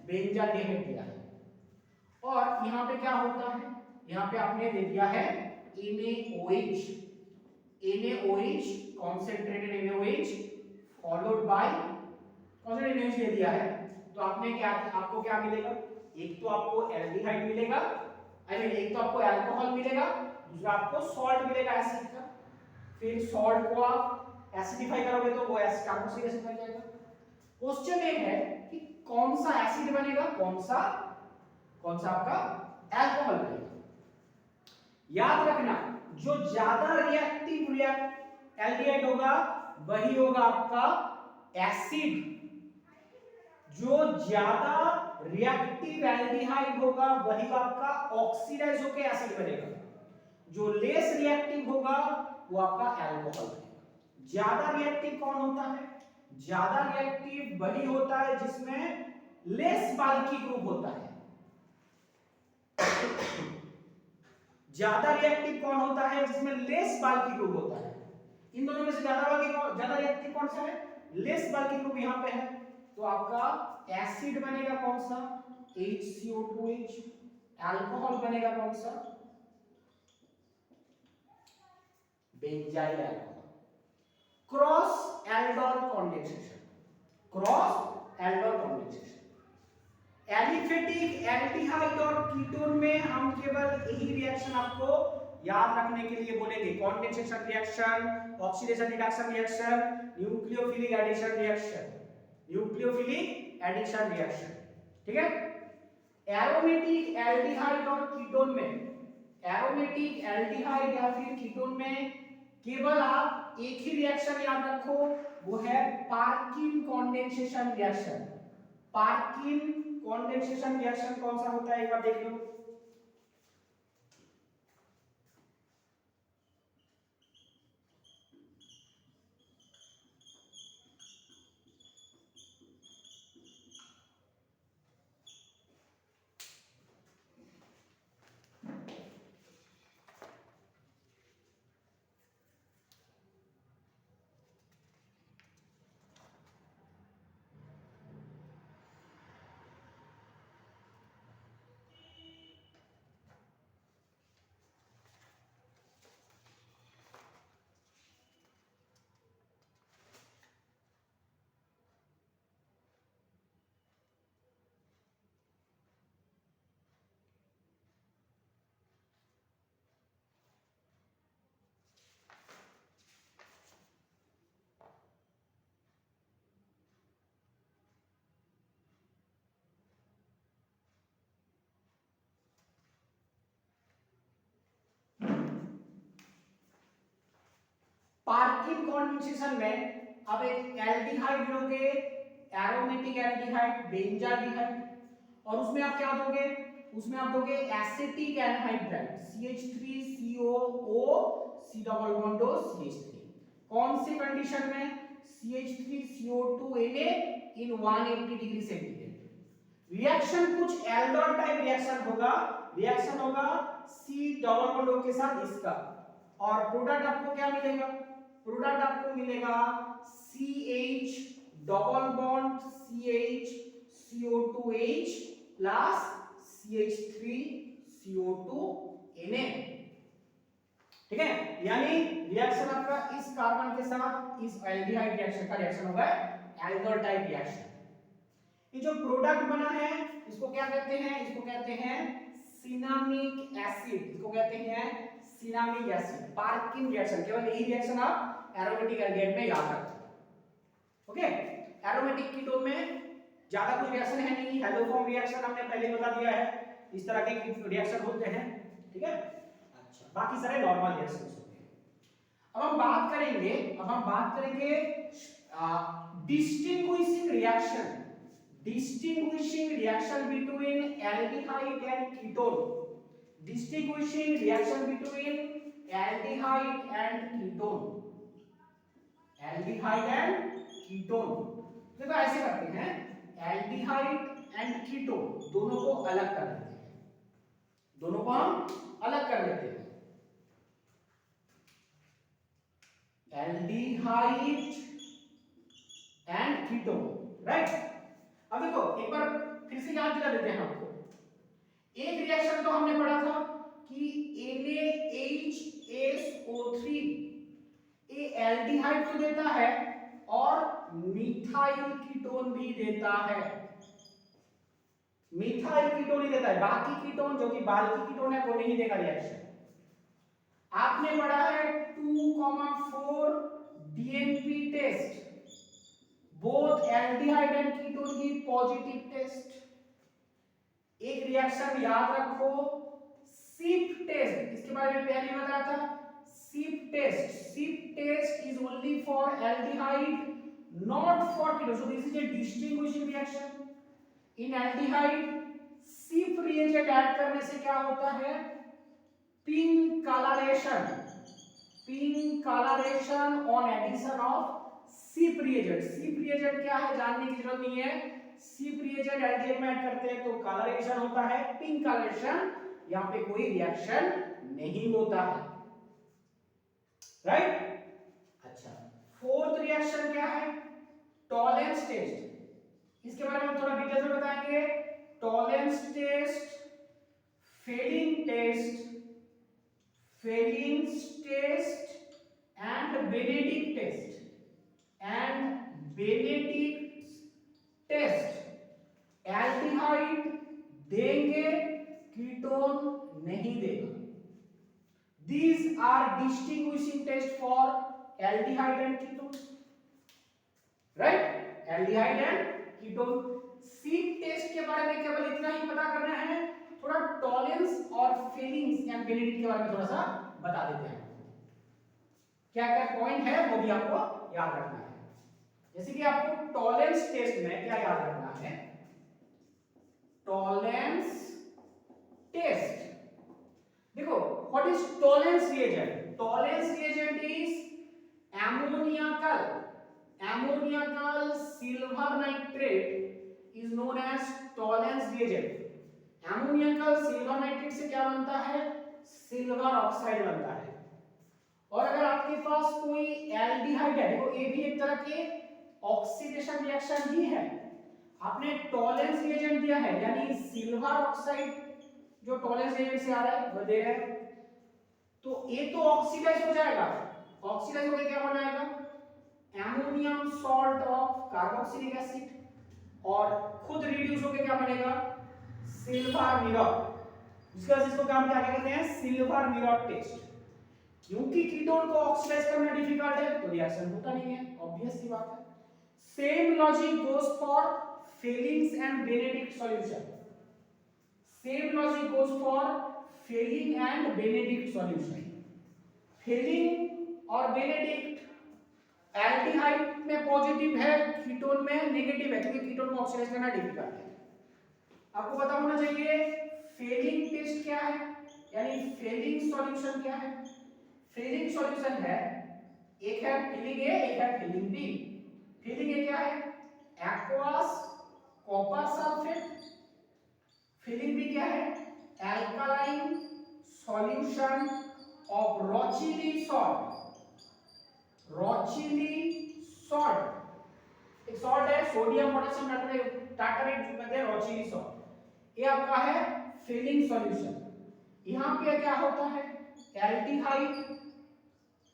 बेंजाल्डिहाइड दिया है, और यहाँ पे क्या होता है, यहाँ पे आपने दे दिया है NaOH, concentrated NaOH followed by concentrated NaOH दे दिया है, तो आपने क्या, आपको क्या मिलेगा, एक तो आपको एल्डिहाइड मिलेगा, आई मीन एक तो आपको अल्कोहल मिलेगा, दूसरा आपको सॉल्ट मिलेगा एसिड का। फिर सॉल्ट को आप एसिडिफाई करोगे तो वो एसिड कार्बोक्सिलिक एसिड बन जाएगा। क्वेश्चन ये है कि कौन सा एसिड बनेगा, कौन सा आपका अल्कोहल बनेगा। याद रखना जो ज्यादा रिएक्टिव एल्डिहाइड होगा वही होगा आपका एसिड, जो ज्यादा रिएक्टिव एल्डिहाइड होगा वही आपका ऑक्सीडाइज होकर एसिड बनेगा, जो लेस रिएक्टिव होगा वो आपका अल्कोहल बनेगा। ज्यादा रिएक्टिव कौन होता है, ज्यादा रिएक्टिव वही होता है जिसमें लेस बाल्की ग्रुप होता है। ज्यादा रिएक्टिव कौन होता है, जिसमें लेस बाल्की ग्रुप होता है। इन दोनों में से ज्यादा रिएक्टिव कौन सा है, लेस बाल्की ग्रुप यहां पे है, तो आपका एसिड बनेगा कौन सा, HCO2H, अल्कोहल बनेगा कौन सा, benzyl alcohol. Cross aldol condensation, cross aldol condensation. Aliphatic aldehyde और कीटोन में हम केवल यही रिएक्शन आपको याद रखने के लिए बोलेंगे, condensation reaction, oxidation reduction reaction, nucleophilic addition reaction, nucleophilic addition reaction, ठीक है। एरोमेटिक एल्डिहाइड और कीटोन में, एरोमेटिक एल्डिहाइड या फिर कीटोन में केवल आप एक ही रिएक्शन याद रखो, वो है Perkin condensation reaction. Perkin condensation reaction कौन सा होता है एक बार देख लो। पार्किन कॉन्डेंसेशन में अब एक एल्डिहाइड लोगे, एरोमेटिक एल्डिहाइड, बेंजाल्डिहाइड, और उसमें आप क्या दोगे, उसमें आप दोगे acetic anhydride CH3COO C double bond O CH3। कौन सी कंडीशन में? CH3CO2Na इन 180 डिग्री सेंटीग्रेड। रिएक्शन कुछ एल्डोल टाइप रिएक्शन होगा, रिएक्शन होगा C डबल बॉन्ड O के साथ इसका, और प्रोडक्ट आपको क्या मिलेगा? प्रोडक्ट आपको मिलेगा CH double bond CH CO2H plus CH3CO2Na। ठीक है, यानी रिएक्शन आपका इस कार्बन के साथ इस एल्डिहाइड रिएक्शन का रिएक्शन होगा एल्डोल टाइप रिएक्शन। ये जो प्रोडक्ट बना है इसको क्या कहते हैं? इसको कहते हैं सिनामिक एसिड, इसको कहते हैं सिनामिक एसिड। पार्किन रिएक्शन, केवल यही रिएक्शन आप एरोमेटिक एल्डिहाइड में याद रखो। ओके, एरोमेटिक कीटोन में ज्यादा कुछ रिएक्शन है नहीं, हेलोफॉर्म रिएक्शन हमने पहले बता दिया है, इस तरह के रिएक्शन होते हैं। ठीक है, अच्छा, बाकी सारे नॉर्मल रिएक्शंस होते हैं। अब हम बात करेंगे distinguishing reaction between aldehyde and ketone, distinguishing reaction between aldehyde and ketone, aldehyde and ketone. देखो ऐसे करते हैं, एल्डिहाइड एंड कीटोन दोनों को अलग कर देते हैं, दोनों को हम अलग कर देते हैं। Aldehyde and ketone, right. अब देखो एक बार फिर से याद दिला देते हैं आपको। एक रिएक्शन तो हमने पढ़ा था कि NaHSO3 ये एल्डिहाइड तो देता है और मिथाइल कीटोन भी देता है, मिथाइल कीटोन ही देता है, बाकी कीटोन जो कि बाल्की कीटोन है वो नहीं देगा रिएक्शन। आपने पढ़ा है 2,4 DNP test, both aldehyde and ketone की पॉजिटिव टेस्ट। एक रिएक्शन याद रखो सिप टेस्ट, इसके बारे में पहले बताया था। Schiff test is only for aldehyde not for ketone, so this is a distinguishing reaction in aldehyde। Schiff reagent add करने से क्या होता है? Pink coloration on addition of Schiff reagent. Schiff reagent क्या है जानने की जरूरत नहीं है, सिप रिएजेंट एल्डिहाइड में ऐड करते हैं तो कलरेशन होता है, पिंक कलरेशन, यहां पे कोई रिएक्शन नहीं होता है, राइट। अच्छा, फोर्थ रिएक्शन क्या है? टॉलेंस टेस्ट, इसके बारे में थोड़ा डिटेल में बताएंगे। Tollens test, Fehling test and Benedict test. Aldehyde देंगे, कीटोन नहीं देगा। These are distinguishing test for aldehyde and ketone, right? Aldehyde and ketone। Schiff test के बारे में केवल इतना ही पता करना है, थोड़ा टॉलेंस और फेलिंग्स एंड बेनेडिक्ट के बारे में थोड़ा सा बता देते हैं। क्या क्या पॉइंट है वो भी आपको याद रखना है। जैसे कि आपको टॉलेंस टेस्ट में क्या याद रखना है? टॉलेंस टेस्ट, देखो what is Tollens reagent? Tollens reagent is ammoniacal silver nitrate is known as tollens reagent। ammoniacal silver nitrate से क्या बनता है? सिल्वर ऑक्साइड बनता है। और अगर आपके पास कोई एल्डिहाइड है, देखो ये भी एक तरह के ऑक्सीडेशन रिएक्शन ही है, आपने टॉलेंस रिएजेंट दिया है, यानी सिल्वर ऑक्साइड जो टॉलेंस रिएजेंट से आ रहा है वो दे रहे हैं, तो ये तो ऑक्सीडाइज हो जाएगा, ऑक्सीडाइज होकर क्या बनाएगा? Ammonium salt of carboxylic acid, और खुद रिड्यूस होकर क्या बनेगा? सिल्वर मिरर, जिसको हम क्या कहते हैं? Silver mirror test. क्योंकि कीटोन को ऑक्सीडाइज करना डिफिकल्ट है तो रिएक्शन होता नहीं है, ऑब्वियस सी बात है। Same logic goes for Fehling's and Benedict solution, same logic goes for Fehling and Benedict solution. Fehling और बेनेडिक्ट एल्डिहाइड में पॉजिटिव है, कीटोन में नेगेटिव है, क्योंकि कीटोन को ऑक्सीडाइज करना डिफिकल्ट है। आपको पता होना चाहिए फेलिंग टेस्ट क्या है, यानी फेलिंग सॉल्यूशन क्या है। फेलिंग सॉल्यूशन है, एक है फेलिंग ए, एक है फेलिंग बी। फेलिंग ए क्या है, aqueous copper sulphate. Fehling B क्या है, alkaline solution of Rochelle salt. Rochelle salt एक सॉल्ट है, सोडियम पोटेशियम टार्टरेट जो कहते हैं रॉचिली सॉल्ट। ये आपका है फेलिंग सॉल्यूशन। यहां पे क्या होता है, एल्डिहाइड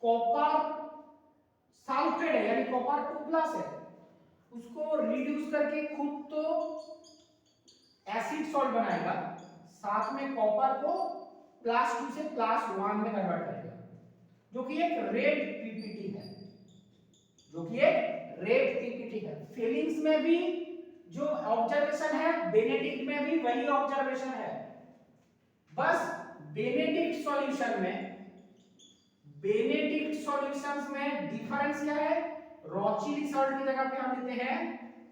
कॉपर सल्फेट है, यानी कॉपर 2+ है, उसको रिड्यूस करके खुद तो एसिड सॉल्ट बनाएगा, साथ में कॉपर को +2 से +1 में कन्वर्ट करेगा, जो कि एक रेड पीपीटी है, जो कि एक रेड पीपीटी है। फीलिंग्स में भी जो ऑब्जर्वेशन है, बेनेडिक्ट में भी वही ऑब्जर्वेशन है, बस बेनेडिक्ट सॉल्यूशंस में डिफरेंस क्या है, रॉचिली सॉल्ट की जगह पे हम लेते हैं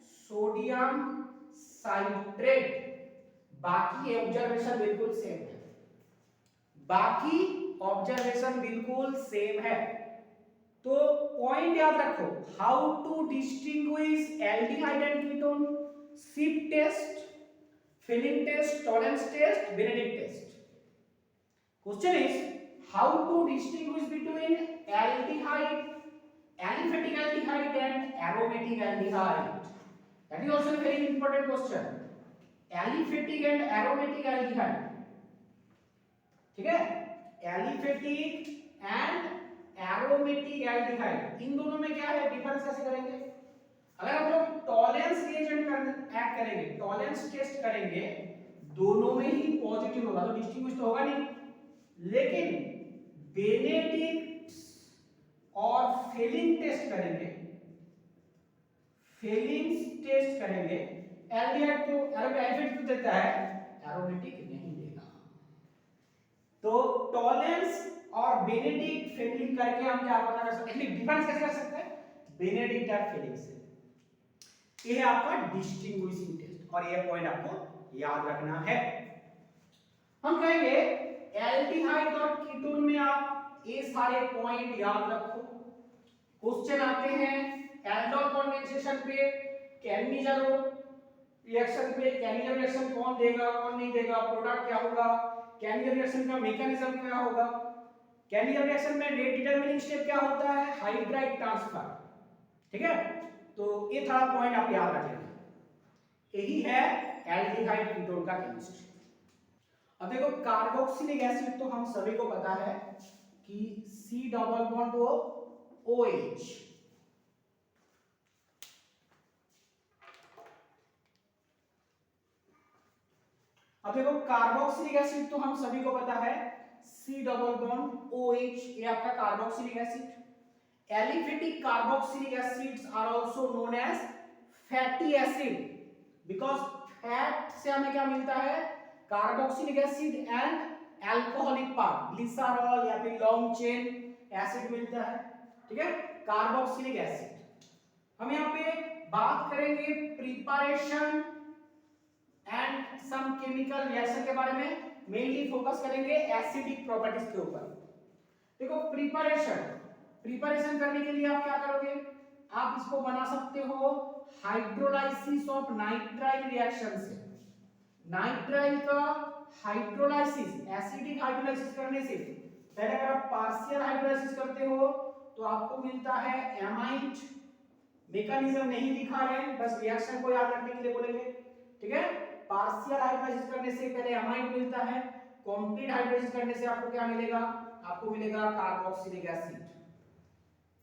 सोडियम साइट्रेट। बाकी ऑब्जर्वेशन बिल्कुल सेम है, बाकी ऑब्जर्वेशन बिल्कुल सेम है। तो पॉइंट याद रखो, how to distinguish aldehyde and ketone, शिफ्ट test, Fehling test, Tollens test, Benedict test. Question is how to distinguish between aldehyde, aliphatic aldehyde and aromatic aldehyde. That is also a very important question. Aliphatic and aromatic aldehyde, ठीक है, aliphatic and aromatic aldehyde, इन दोनों में क्या है difference, कैसे करेंगे। अगर हम लोग टॉलरेंस रिएजेंट ऐड करेंगे, टॉलरेंस टेस्ट करेंगे, दोनों में ही पॉजिटिव होगा, तो डिस्टिंग्विश तो होगा नहीं। लेकिन बेनेडिक्ट और फेलिंग टेस्ट करेंगे, एल्डिहाइड तो एरोमेटिक तो देता है, एरोमेटिक नहीं देगा। तो टॉलरेंस और बेनेडिक्ट फेलिंग करके हम क्या पता कर सकते हैं, डिफरेंस कैसे कर सकते हैं, बेनेडिक्ट और फेलिंग से। ये है आपका डिस्टिंग्विशिंग टेस्ट, और ये पॉइंट आपको याद रखना है। हम कहेंगे एल्डिहाइड और कीटोन में आप ये सारे पॉइंट याद रखो। क्वेश्चन आते हैं एल्डोल कंडेंसेशन पे, कैनिज़रो रिएक्शन पे, कैनिज़रो रिएक्शन कौन देगा कौन नहीं देगा, प्रोडक्ट क्या होगा, कैनिज़रो रिएक्शन का मैकेनिज्म क्या होगा, कैनिज़रो रिएक्शन में रेट डिटरमिनिंग स्टेप क्या होता है, हाइड्राइड ट्रांसफर, ठीक है। तो ये थोड़ा पॉइंट आप याद रखिएगा, यही है एल्डिहाइड कीटोन का केमिस्ट्री। अब देखो कार्बोक्सिलिक एसिड तो हम सभी को पता है कि C डबल बॉन्ड OH, अब देखो कार्बोक्सिलिक एसिड तो हम सभी को पता है C डबल बॉन्ड OH, ये आपका carboxylic acid. Aliphatic carboxylic acids are also known as fatty acid, because fat से हमें क्या मिलता है, carboxylic acid and alcoholic part, glycerol या फिर लॉन्ग चेन एसिड मिलता है, ठीक है, कार्बोक्सिलिक एसिड। हम यहाँ पे बात करेंगे preparation and some chemical reaction के बारे में, मेनली फोकस करेंगे एसिडिक प्रॉपर्टीज के ऊपर। देखो प्रिपरेशन करने के लिए आप क्या करोगे, आप इसको बना सकते हो हाइड्रोलाइसिस ऑफ नाइट्राइल रिएक्शन से। नाइट्राइल का हाइड्रोलाइसिस, एसिडिक हाइड्रोलाइसिस करने से पहले अगर आप पार्शियल हाइड्रोलाइसिस करते हो तो आपको मिलता है एमाइड। मैकेनिज्म नहीं दिखा रहे हैं, बस रिएक्शन को याद रखने के लिए बोलेंगे, ठीक है। पार्शियल हाइड्रोलाइसिस करने से पहले एमाइड मिलता है, कंप्लीट हाइड्रोलाइसिस करने से आपको क्या मिलेगा, आपको मिलेगा कार्बोक्सिलिक एसिड।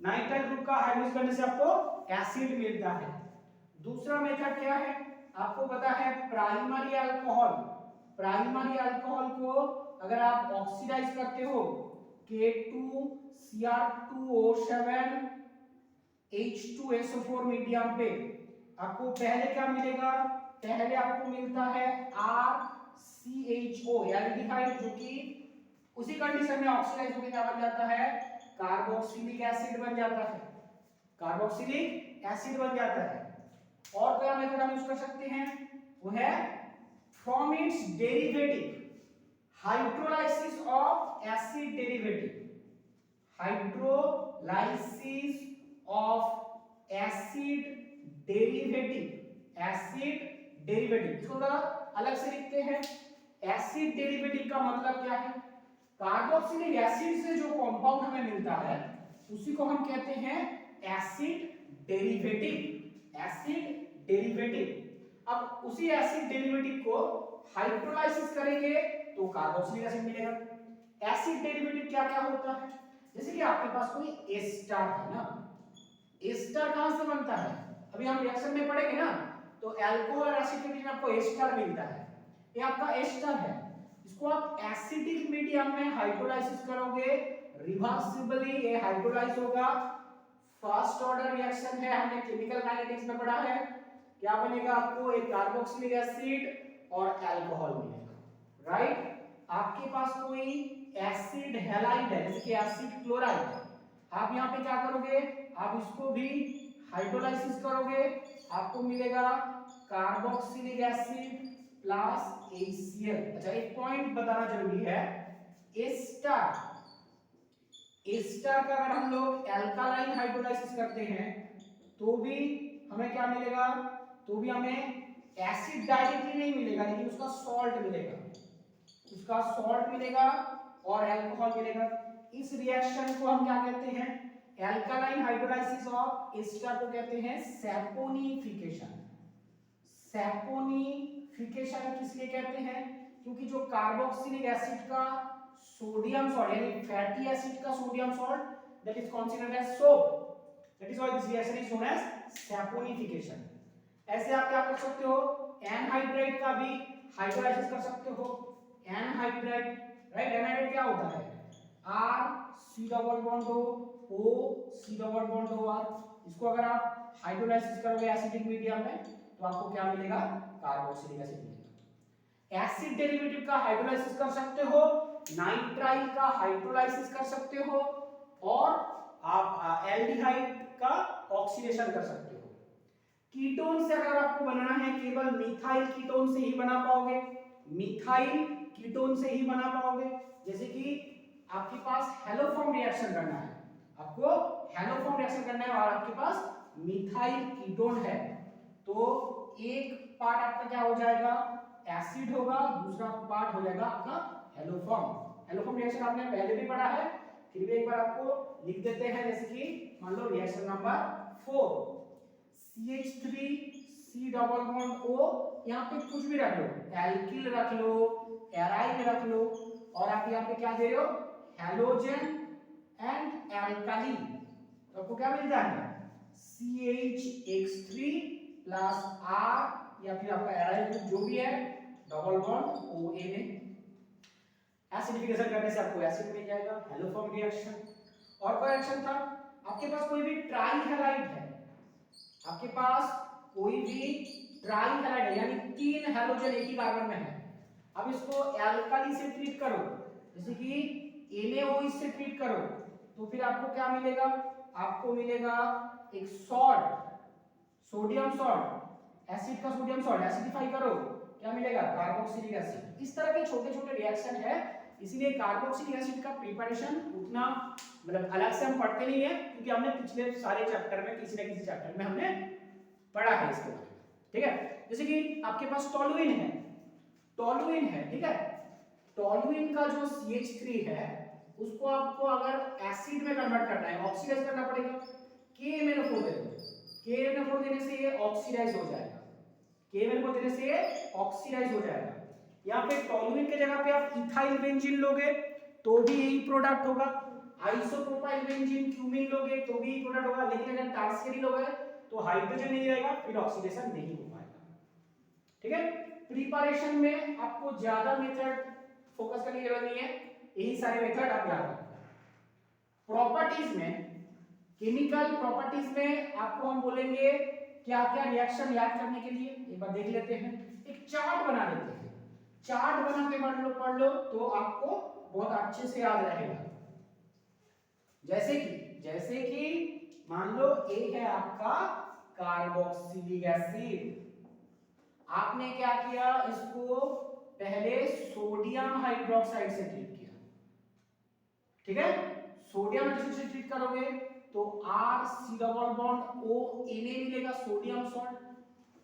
नाइट्राइल ग्रुप का हाइड्रोलाइसिस करने से आपको एसिड मिलता है। दूसरा मेथड क्या है, आपको पता है प्राइमरी अल्कोहल। प्राइमरी अल्कोहल को अगर आप ऑक्सीडाइज करते हो K2Cr2O7 H2SO4 मीडियम पे, आपको पहले क्या मिलेगा, पहले आपको मिलता है RCHO एल्डिहाइड, जो कि उसी कंडीशन में ऑक्सीडाइज होकर क्या बन जाता है, कार्बोक्सिलिक एसिड बन जाता है। कार्बोक्सिलिक एसिड बन जाता है। और क्या मेथड हम यूज कर सकते हैं, वो है from its derivative hydrolysis of acid derivative, hydrolysis of acid derivative, acid derivative इसको थोड़ा अलग से लिखते हैं। एसिड डेरिवेटिव का मतलब क्या है, कार्बोक्सिलिक एसिड से जो कंपाउंड हमें मिलता है उसी को हम कहते हैं एसिड डेरिवेटिव, एसिड डेरिवेटिव। अब उसी एसिड डेरिवेटिव को हाइड्रोलाइसिस करेंगे तो कार्बोक्सिलिक एसिड मिलेगा। एसिड डेरिवेटिव क्या क्या होता है, जैसे कि आपके पास कोई एस्टर है ना, एस्टर कहां से बनता है, अभी हम रिएक्शन में पढ़ेंगे ना, तो अल्कोहल और एसिड के बीच में आपको एस्टर मिलता है, ये आपका एस्टर है। इसको आप एसिडिक मीडियम में हाइड्रोलाइसिस करोगे, रिवर्सिबली ये हाइड्रोलाइज होगा। फर्स्ट ऑर्डर रिएक्शन है, हमने केमिकल काइनेटिक्स में पढ़ा है। क्या बनेगा, आपको एक कार्बोक्सिलिक एसिड और अल्कोहल मिलेगा, राइट। आपके पास कोई एसिड हैलाइड है, जैसे कि एसिड क्लोराइड, आप यहां पे क्या करोगे, आप इसको भी हाइड्रोलाइसिस करोगे, आपको मिलेगा कार्बोक्सिलिक एसिड प्लस HCl। अच्छा एक पॉइंट बताना जरूरी है, एस्टर, एस्टर का अगर हम लोग अल्कालाइन हाइड्रोलाइसिस करते हैं तो भी हमें क्या मिलेगा, तो भी हमें एसिड डायरेक्टली नहीं मिलेगा, लेकिन उसका सॉल्ट मिलेगा, उसका सॉल्ट मिलेगा और अल्कोहल मिलेगा। इस रिएक्शन को हम क्या कहते हैं, अल्कालाइन हाइड्रोलाइसिस ऑफ एस्टर को कहते हैं सैपोनिफिकेशन। सैपोनिफिकेशन किस लिए कहते हैं, क्योंकि जो कार्बोक्सिलिक एसिड का सोडियम सॉल्ट यानी फैटी एसिड का sodium salt that is considered as soap, that is why this reaction is known as saponification. ऐसे आप क्या कर सकते हो, एनहाइड्राइड का भी हाइड्रोलाइसिस कर सकते हो, एनहाइड्राइड, राइट। एनहाइड्राइड क्या होता है, R C double bond O C double bond OR, इसको अगर आप हाइड्रोलाइसिस करोगे एसिडिक मीडियम में तो आपको क्या मिलेगा, कार्बोक्सिलिक एसिड मिलेगा। एसिड डेरिवेटिव का हाइड्रोलाइसिस कर सकते हो, नाइट्राइल का हाइड्रोलाइसिस कर सकते हो, और आप एल्डिहाइड का ऑक्सीडेशन कर सकते हो। कीटोन से अगर आपको बनाना है, केवल मिथाइल कीटोन से ही बना पाओगे, मिथाइल कीटोन से ही बना पाओगे। जैसे कि आपके पास हेलोफॉर्म रिएक्शन करना है, आपको हेलोफॉर्म रिएक्शन करना है और आपके पास मिथाइल कीटोन है, तो एक पार्ट आपका क्या हो जाएगा, एसिड होगा, दूसरा पार्ट हो जाएगा आपका हेलोफॉर्म। हेलोफॉर्म रिएक्शन आपने पहले भी पढ़ा है, फिर भी एक बार आपको लिख देते हैं। जैसे कि मान लो reaction number 4, CH3 C double bond O, यहाँ पे कुछ भी रख लो, एल्किल रख लो, एराइल रख लो, और आप यहाँ पे क्या दे रहे हो, हैलोजन एंड एल्काली, तो आपको क्या मिल जाएगा, CH3 प्लस R या फिर आपका एराइल जो भी है डबल बॉन्ड OA में एसिडिफिकेशन करने से आपको एसिड मिल जाएगा, हेलोफॉर्म रिएक्शन। और कोई रिएक्शन था, आपके पास कोई भी ट्राई हैलाइड है, आपके पास कोई भी ट्राई हैलाइड है यानी 3 हैलोजन एक ही कार्बन में है, अब इसको एल्काली से ट्रीट करो, जैसे कि NaOH से ट्रीट करो, तो फिर आपको क्या मिलेगा, आपको मिलेगा एक सॉल्ट, सोडियम सॉल्ट, एसिड का सोडियम सॉल्ट, एसिडिफाई करो, क्या मिलेगा, कार्बोक्सिलिक एसिड। इस तरह के छोटे छोटे रिएक्शन है, इसलिए कार्बोक्सिलिक एसिड का प्रिपरेशन उतना मतलब अलग से हम पढ़ते नहीं है, क्योंकि हमने पिछले सारे चैप्टर में किसी न किसी चैप्टर में हमने पढ़ा है इसके बारे में, ठीक है। जैसे कि आपके पास टोलुइन है, टोलुइन है, ठीक है, टोलुइन का जो CH3 है उसको आपको अगर एसिड में कन्वर्ट करना है, ऑक्सीडाइज करना पड़ेगा, KMnO4 दे दो, KMnO4 देने से ये ऑक्सीडाइज हो जाएगा, KMnO4 देने से ये ऑक्सीडाइज हो जाएगा। यहाँ पे टोलुइन के जगह पे आप इथाइल बेंजीन लोगे तो भी यही प्रोडक्ट होगा, आइसोप्रोपाइल बेंजीन क्यूमीन लोगे तो भी यही प्रोडक्ट होगा, लेकिन अगर टर्शियरी लोगे तो हाइड्रोजन नहीं रहेगा, फिर ऑक्सीडेशन नहीं हो पाएगा, ठीक है। प्रिपरेशन में आपको ज्यादा मेथड फोकस करने की जरूरत नहीं है, यही सारे मेथड आप याद रखो। प्रॉपर्टीज में, केमिकल प्रॉपर्टीज में आपको हम बोलेंगे क्या क्या रिएक्शन याद करने के लिए, एक बार देख लेते हैं, एक चार्ट बना लेते हैं, चार्ट बना के पढ़ लो तो आपको बहुत अच्छे से याद रहेगा। जैसे कि मान लो A है आपका कार्बोक्सिलिक एसिड। आपने क्या किया, इसको पहले सोडियम हाइड्रोक्साइड से ट्रीट किया, ठीक है। सोडियम हाइड्रोक्साइड से ट्रीट करोगे तो R C double bond O Na मिलेगा, सोडियम सॉल्ट।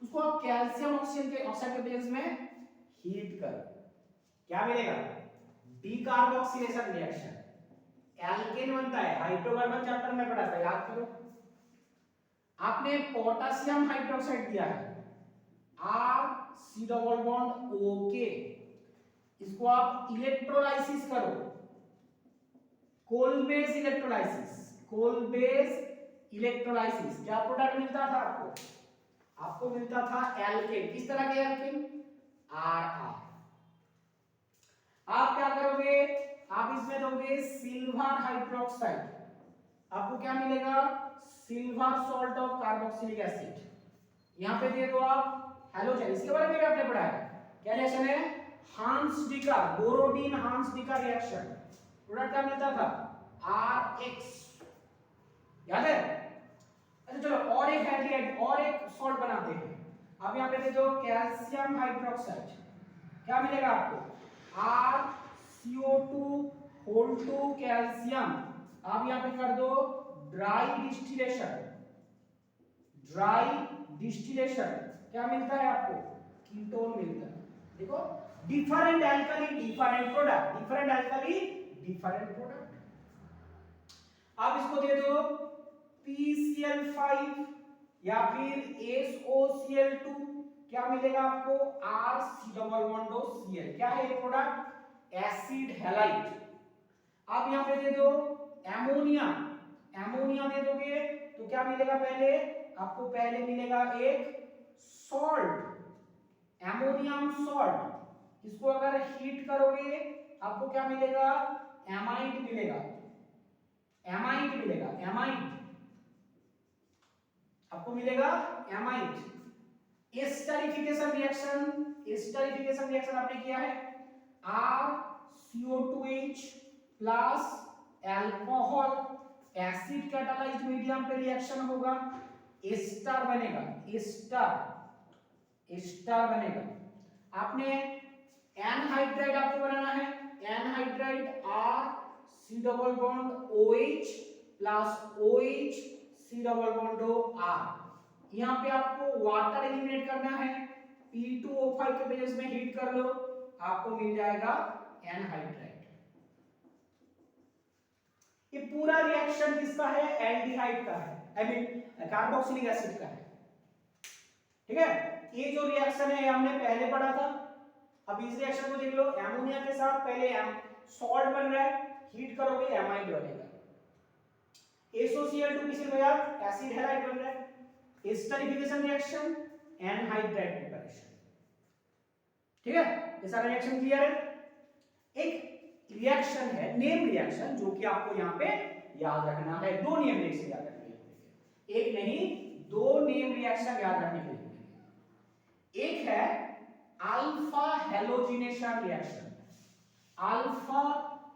उसको आप कैल्शियम ऑक्सीजन के ऑक्साइड के प्रेजेंस में हीट करो, क्या मिलेगा, डीकार्बोक्सिलेशन रिएक्शन, एल्केन बनता है। हाइड्रोकार्बन चैप्टर में पढ़ा था, याद करो। आपने पोटेशियम हाइड्रोक्साइड दिया है, R C double bond O K, इसको आप इलेक्ट्रोलाइसिस करो, कोलबेस इलेक्ट्रोलाइसिस, कोलबेस इलेक्ट्रोलाइसिस। क्या प्रोडक्ट मिलता था आपको, आपको मिलता था एल्केन। किस तरह के एल्केन, आर आर। आप क्या करोगे, आप इसमें दोगे सिल्वर हाइड्रोक्साइड, आपको क्या मिलेगा, silver salt of carboxylic acid. यहां पे दे दो आप हैलोजन, इसके बारे में भी आपने पढ़ा है, क्या रिएक्शन है, हांस डिकर, बोरोडीन हांस डिकर रिएक्शन। प्रोडक्ट क्या मिलता था, RX, याद है। अच्छा चलो और एक हाइड्रेट और एक सॉल्ट बनाते हैं। अब यहां पे दे दो कैल्शियम हाइड्रोक्साइड, क्या मिलेगा आपको, RCO2 होल टू कैल्शियम। आप यहां पे कर दो ड्राई डिस्टिलेशन, ड्राई डिस्टिलेशन, क्या मिलता है आपको, कीटोन मिलता है। देखो different alkali different product, different alkali different product. आप इसको दे दो PCl5 या फिर SOCl2, क्या मिलेगा आपको, RC डबल बॉन्ड Cl। क्या है ये प्रोडक्ट, एसिड हैलाइड। आप यहां पे दे दो एमोनिया, एमोनिया दे दोगे तो क्या मिलेगा, पहले आपको पहले मिलेगा एक सॉल्ट, एमोनियम सॉल्ट। इसको अगर हीट करोगे आपको क्या मिलेगा, एमाइड मिलेगा, एमाइड मिलेगा, एमाइड आपको मिलेगा, amide. Esterification reaction, esterification reaction आपने किया है, RCO2H plus alcohol, acid catalysed medium पे रिएक्शन होगा, एस्टर बनेगा, एस्टर, एस्टर बनेगा। आपने एनहाइड्राइड आपको बनाना है, anhydride RC double bond OH plus OH C double bond R। यहां पे आपको वाटर एलिमिनेट करना है, P2O5 के बेस में हीट कर लो, आपको मिल जाएगा एनहाइड्राइड। ये पूरा रिएक्शन किसका है, एल्डिहाइड का है, आई मीन कार्बोक्सिलिक एसिड का है, ठीक है। ये जो रिएक्शन है ये हमने पहले पढ़ा था। अब इस रिएक्शन को देख लो, एमोनिया के साथ पहले सॉल्ट बन रहा है, हीट करोगे एमाइड बनेगा, SOCl2 किससे बना, एसिड हैलाइड बन रहा है, एस्टरिफिकेशन रिएक्शन, एनहाइड्राइड प्रिपरेशन, ठीक है। ये सारा रिएक्शन क्लियर है। एक रिएक्शन है नेम रिएक्शन, जो कि आपको यहां पे याद रखना है, दो नेम रिएक्शन याद रखने के लिए, एक नहीं दो नेम रिएक्शन याद रखने के लिए। एक है alpha halogenation reaction. Alpha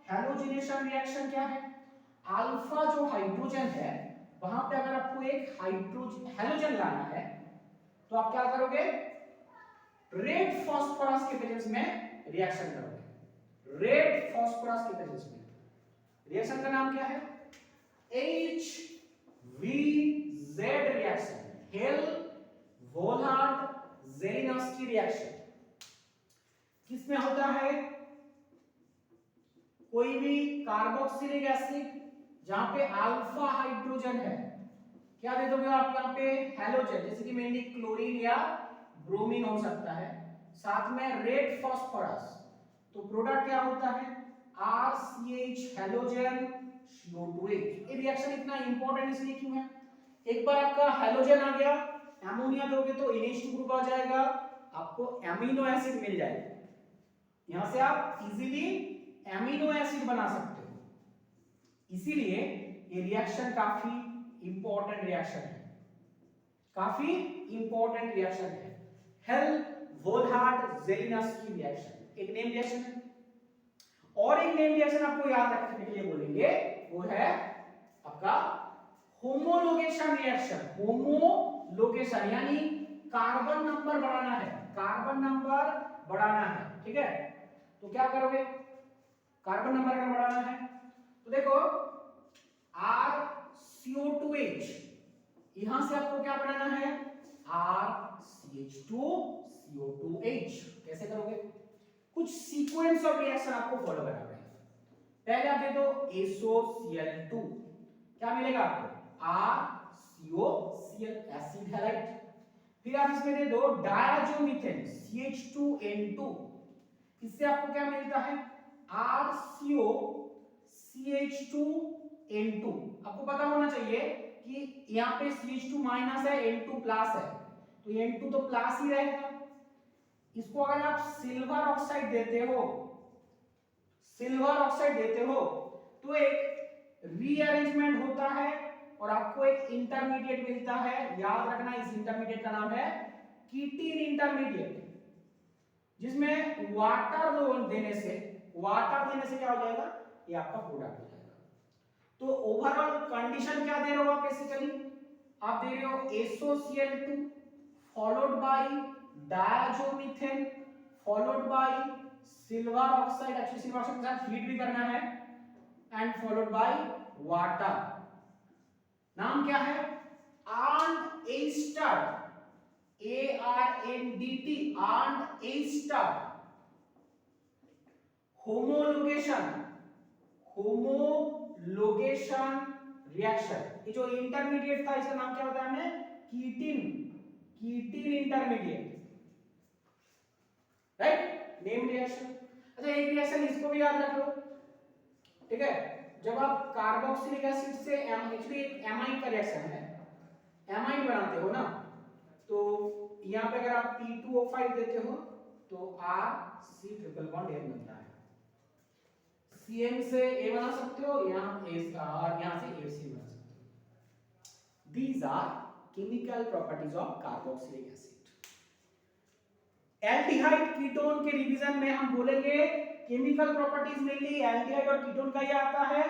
halogenation reaction क्या है, अल्फा जो हाइड्रोजन है वहां पे अगर आपको एक हाइड्रोजन हैलोजन लाना है तो आप क्या करोगे, रेड फास्फोरस के प्रेजेंस में रिएक्शन करोगे, रेड फास्फोरस के प्रेजेंस में। रिएक्शन का नाम क्या है, HVZ रिएक्शन, हेल वोल्हार्ड जेलिनस्की रिएक्शन। किसमें होता है, कोई भी कार्बोक्सिलिक एसिड जहां पे अल्फा हाइड्रोजन है, क्या दे दोगे आप यहां पे, हैलोजन, जैसे कि मेनली क्लोरीन या ब्रोमीन हो सकता है, साथ में रेड फास्फोरस, तो प्रोडक्ट क्या होता है, RCH हैलोजन CO2H। ये रिएक्शन इतना इंपॉर्टेंट इसलिए क्यों है, एक बार आपका हैलोजन आ गया, एमोनिया दोगे तो NH2 ग्रुप आ जाएगा, आपको एमिनो एसिड मिल जाएगा, यहां से आप इजीली एमिनो एसिड बना सकते हो। इसीलिए ये रिएक्शन काफी इंपॉर्टेंट रिएक्शन है, काफी इंपॉर्टेंट रिएक्शन है, हेल वोल्हार्ड जेलिनस्की रिएक्शन। एक नेम रिएक्शन है, और एक नेम रिएक्शन आपको याद रखने के लिए बोलेंगे, वो है आपका होमोलोगेशन रिएक्शन, होमोलोगेशन यानी कार्बन नंबर बढ़ाना है, कार्बन नंबर बढ़ाना है, ठीक है। तो क्या करोगे, कार्बन नंबर अगर बढ़ाना है तो देखो RCO2H, यहां से आपको क्या बनाना है, RCH2CO2H। कैसे करोगे, कुछ सीक्वेंस ऑफ रिएक्शन आपको फॉलो करना पड़ेगा। पहले आप दे दो SOCl2, क्या मिलेगा आपको, RCOCl, एसिड हैलाइड। फिर आप इसमें दे दो डायजोमीथेन CH2N2, इससे आपको क्या मिलता है, RCOCH2N2। आपको पता होना चाहिए कि यहाँ पे CH2 माइनस है, N2 प्लस है, तो N2 तो प्लस ही रहेगा। इसको अगर आप सिल्वर ऑक्साइड देते हो, सिल्वर ऑक्साइड देते हो तो एक रीअरेंजमेंट होता है और आपको एक इंटरमीडिएट मिलता है। याद रखना इस इंटरमीडिएट का नाम है कीटीन इंटरमीडिएट, जिसमें वाटर देने से क्या हो जाएगा, ये आपका प्रोडक्ट हो जाएगा। तो ओवरऑल कंडीशन क्या दे रहे हो आप, बेसिकली आप दे रहे हो SOCl2 followed by diazomethane followed by silver oxide, actually silver oxide के साथ हीट भी करना है, एंड फॉलोड बाय वाटर। नाम क्या है, आर्न एस्टर, ARNDT, आर्न एस्टर होमोलोगेशन, होमोलोगेशन रिएक्शन। ये जो इंटरमीडिएट था इसका नाम क्या बताया हमने, कीटीन, कीटीन इंटरमीडिएट, राइट, नेम रिएक्शन। अच्छा एक रिएक्शन इसको भी याद रख लो, ठीक है। जब आप कार्बोक्सिलिक एसिड से एक्चुअली एक एमाइन का रिएक्शन है, एमाइन बनाते हो ना, तो यहां पे अगर आप P2O5 देते हो तो RC ट्रिपल बॉन्ड N बनता है। CM से A बना सकते हो, यहां से AC बना सकते हो। These are chemical properties of carboxylic acid. Aldehyde ketone के रिवीजन में हम बोलेंगे केमिकल प्रॉपर्टीज मेनली एल्डिहाइड और कीटोन का ही आता है।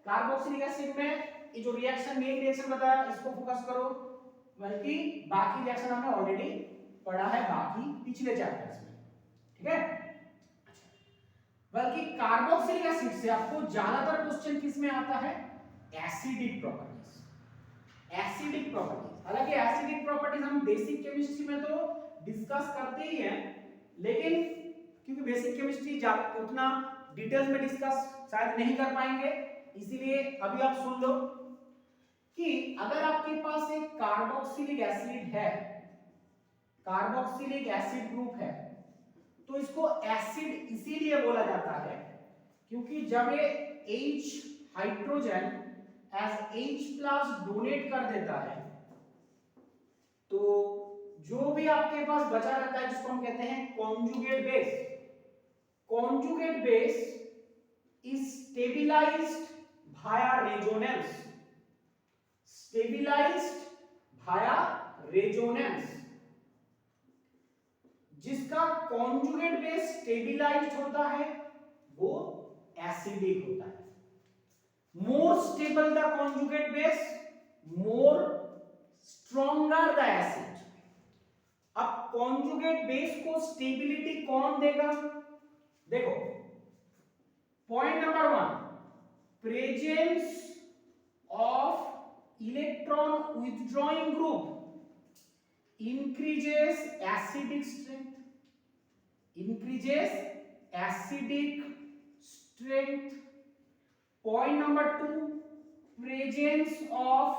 कार्बोक्सिलिक एसिड में ये जो रिएक्शन मेन रिएक्शन बताया इसको फोकस करो, बल्कि बाकी रिएक्शन हमने ऑलरेडी पढ़ा है बाकी पिछले चैप्टर्स में, ठीक है। बल्कि कार्बोक्सिलिक एसिड से आपको ज्यादातर क्वेश्चन किस में आता है, एसिडिक प्रॉपर्टीज, एसिडिक प्रॉपर्टीज। हालांकि एसिडिक प्रॉपर्टीज हम बेसिक केमिस्ट्री में तो डिस्कस करते ही हैं, लेकिन क्योंकि बेसिक केमिस्ट्री उतना डिटेल्स में डिस्कस शायद नहीं कर पाएंगे, इसीलिए अभी आप सुन लो कि अगर आपके पास एक कार्बोक्सिलिक एसिड है, कार्बोक्सिलिक एसिड ग्रुप है, तो इसको एसिड इसीलिए बोला जाता है क्योंकि जब ये H hydrogen as H+ donate कर देता है तो जो भी आपके पास बचा रहता है जिसको हम कहते हैं conjugate base, conjugate base is stabilised Bhaya resonance, stabilised Bhaya resonance. जिसका कॉन्जुगेट बेस स्टेबिलाइज्ड होता है वो एसिडिक होता है। More stable the conjugate base, more stronger the acid. अब कॉन्जुगेट बेस को स्टेबिलिटी कौन देगा, देखो point number 1, presence of electron withdrawing group increases acidic strength, increases acidic strength. Point number 2, presence of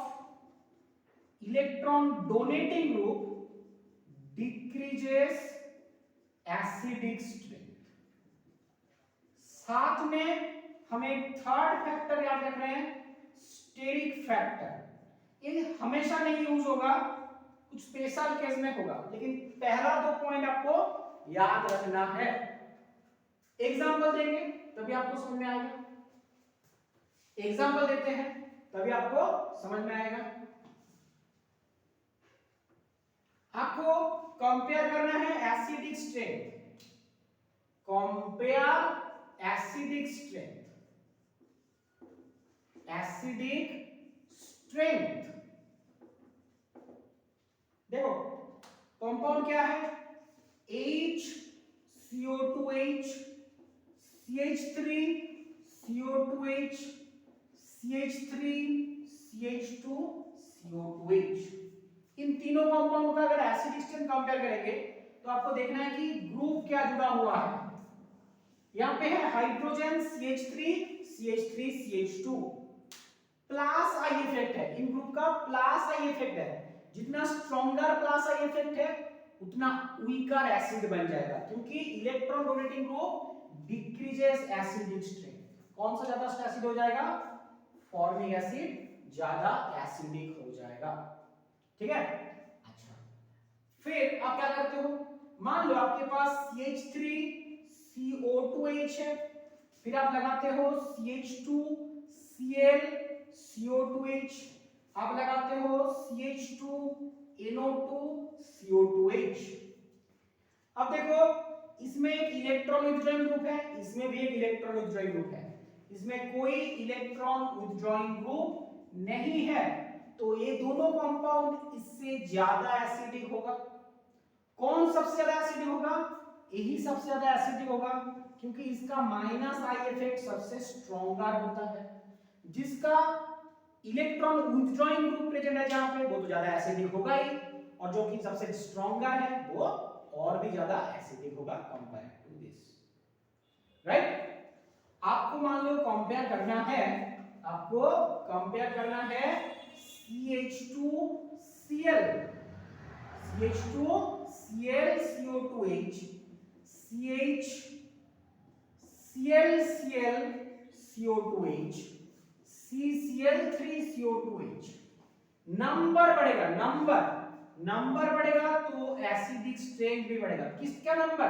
electron donating group decreases acidic strength. साथ में हम एक third factor याद रख रहे हैं, स्टेरिक फैक्टर। ये हमेशा नहीं यूज होगा, कुछ स्पेशल केस में होगा, लेकिन पहला 2 पॉइंट आपको याद रखना है। एग्जांपल देंगे तभी आपको समझ में आएगा, एग्जांपल देते हैं तभी आपको समझ में आएगा। आपको कंपेयर करना है acidic strength, compare acidic strength, acidic strength. देखो कंपाउंड क्या है, HCO2H, CH3 CO2H, CH3 CH2 CO2H। इन तीनों कंपाउंड का अगर एसिड स्ट्रेंथ कंपेयर करेंगे तो आपको देखना है कि ग्रुप क्या जुड़ा हुआ है। यहां पे है hydrogen CH3 CH3 CH2, plus I effect है, इन ग्रुप का प्लस आई इफेक्ट है। जितना स्ट्रॉन्गर प्लस आई इफेक्ट है उतना वीकर एसिड बन जाएगा, क्योंकि electron donating group decreases acidic strength. कौन सा ज्यादा एसिड हो जाएगा, फॉर्मिक एसिड ज्यादा एसिडिक हो जाएगा। ठीक है, अच्छा फिर आप क्या करते हो, मान लो आपके पास CH3 CO2H है, फिर आप लगाते हो CH2 Cl CO2H, आप लगाते हो CH2 NO2 CO2H। अब देखो इसमें एक इलेक्ट्रॉन विथड्रॉइंग ग्रुप है, इसमें भी एक इलेक्ट्रॉन विथड्रॉइंग ग्रुप है, इसमें कोई इलेक्ट्रॉन विथड्रॉइंग ग्रुप नहीं है, तो ये दोनों कंपाउंड इससे ज्यादा एसिडिक होगा। कौन सबसे ज्यादा एसिडिक होगा, यही सबसे ज्यादा एसिडिक होगा, क्योंकि इसका माइनस आई इफेक्ट सबसे स्ट्रॉन्गर होता है। जिसका इलेक्ट्रॉन विथड्रॉइंग ग्रुप प्रेजेंट है जहां पे, वो तो ज्यादा एसिडिक होगा ही, और जो कि सबसे स्ट्रॉन्गर है वो और भी ज्यादा एसिडिक होगा कंपेयर टू दिस, राइट। आपको मान लो कंपेयर करना है, आपको कंपेयर करना है CH2Cl CH2Cl CO2H, CHClCl CO2H, CCl3CO2H। Number बढ़ेगा, नंबर बढ़ेगा तो एसिडिक स्ट्रेंथ भी बढ़ेगा। किसका नंबर,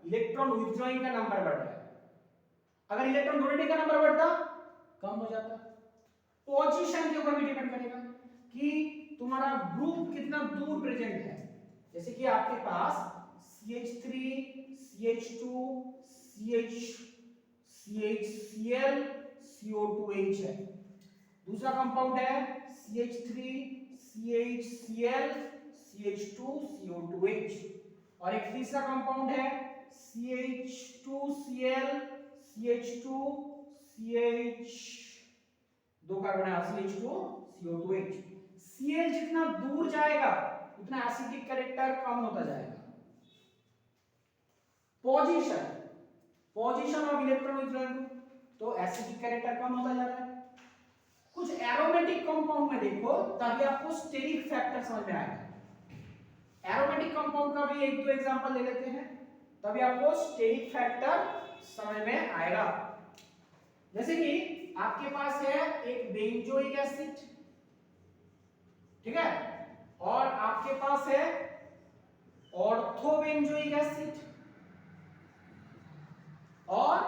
इलेक्ट्रॉन विथड्रॉइंग का नंबर बढ़ रहा है। अगर इलेक्ट्रॉन डोनेटिंग का नंबर बढ़ता कम हो जाता। पोजीशन के ऊपर भी डिपेंड करेगा कि तुम्हारा ग्रुप कितना दूर प्रेजेंट है। जैसे कि आपके पास CH3 CH2 CHCl CO2H है, दूसरा कंपाउंड है CH3 CHCl CH2 CO2H, और एक तीसरा कंपाउंड है CH2Cl CH2 CH, दो कार्बन है CH2 CO2H। Cl जितना दूर जाएगा उतना एसिडिक कैरेक्टर कम होता जाएगा। Position of electron withdrawing group, तो एसिडिक कैरेक्टर कम होता जा रहा है। कुछ एरोमेटिक कंपाउंड में देखो तभी आपको स्टेरिक फैक्टर समझ में आएगा। एरोमेटिक कंपाउंड का भी एक दो एग्जांपल ले लेते हैं तभी आपको स्टेरिक फैक्टर समझ में आएगा। जैसे कि आपके पास है एक बेंजोइक एसिड, ठीक है, और आपके पास है ऑर्थोबेंजोइक एसिड और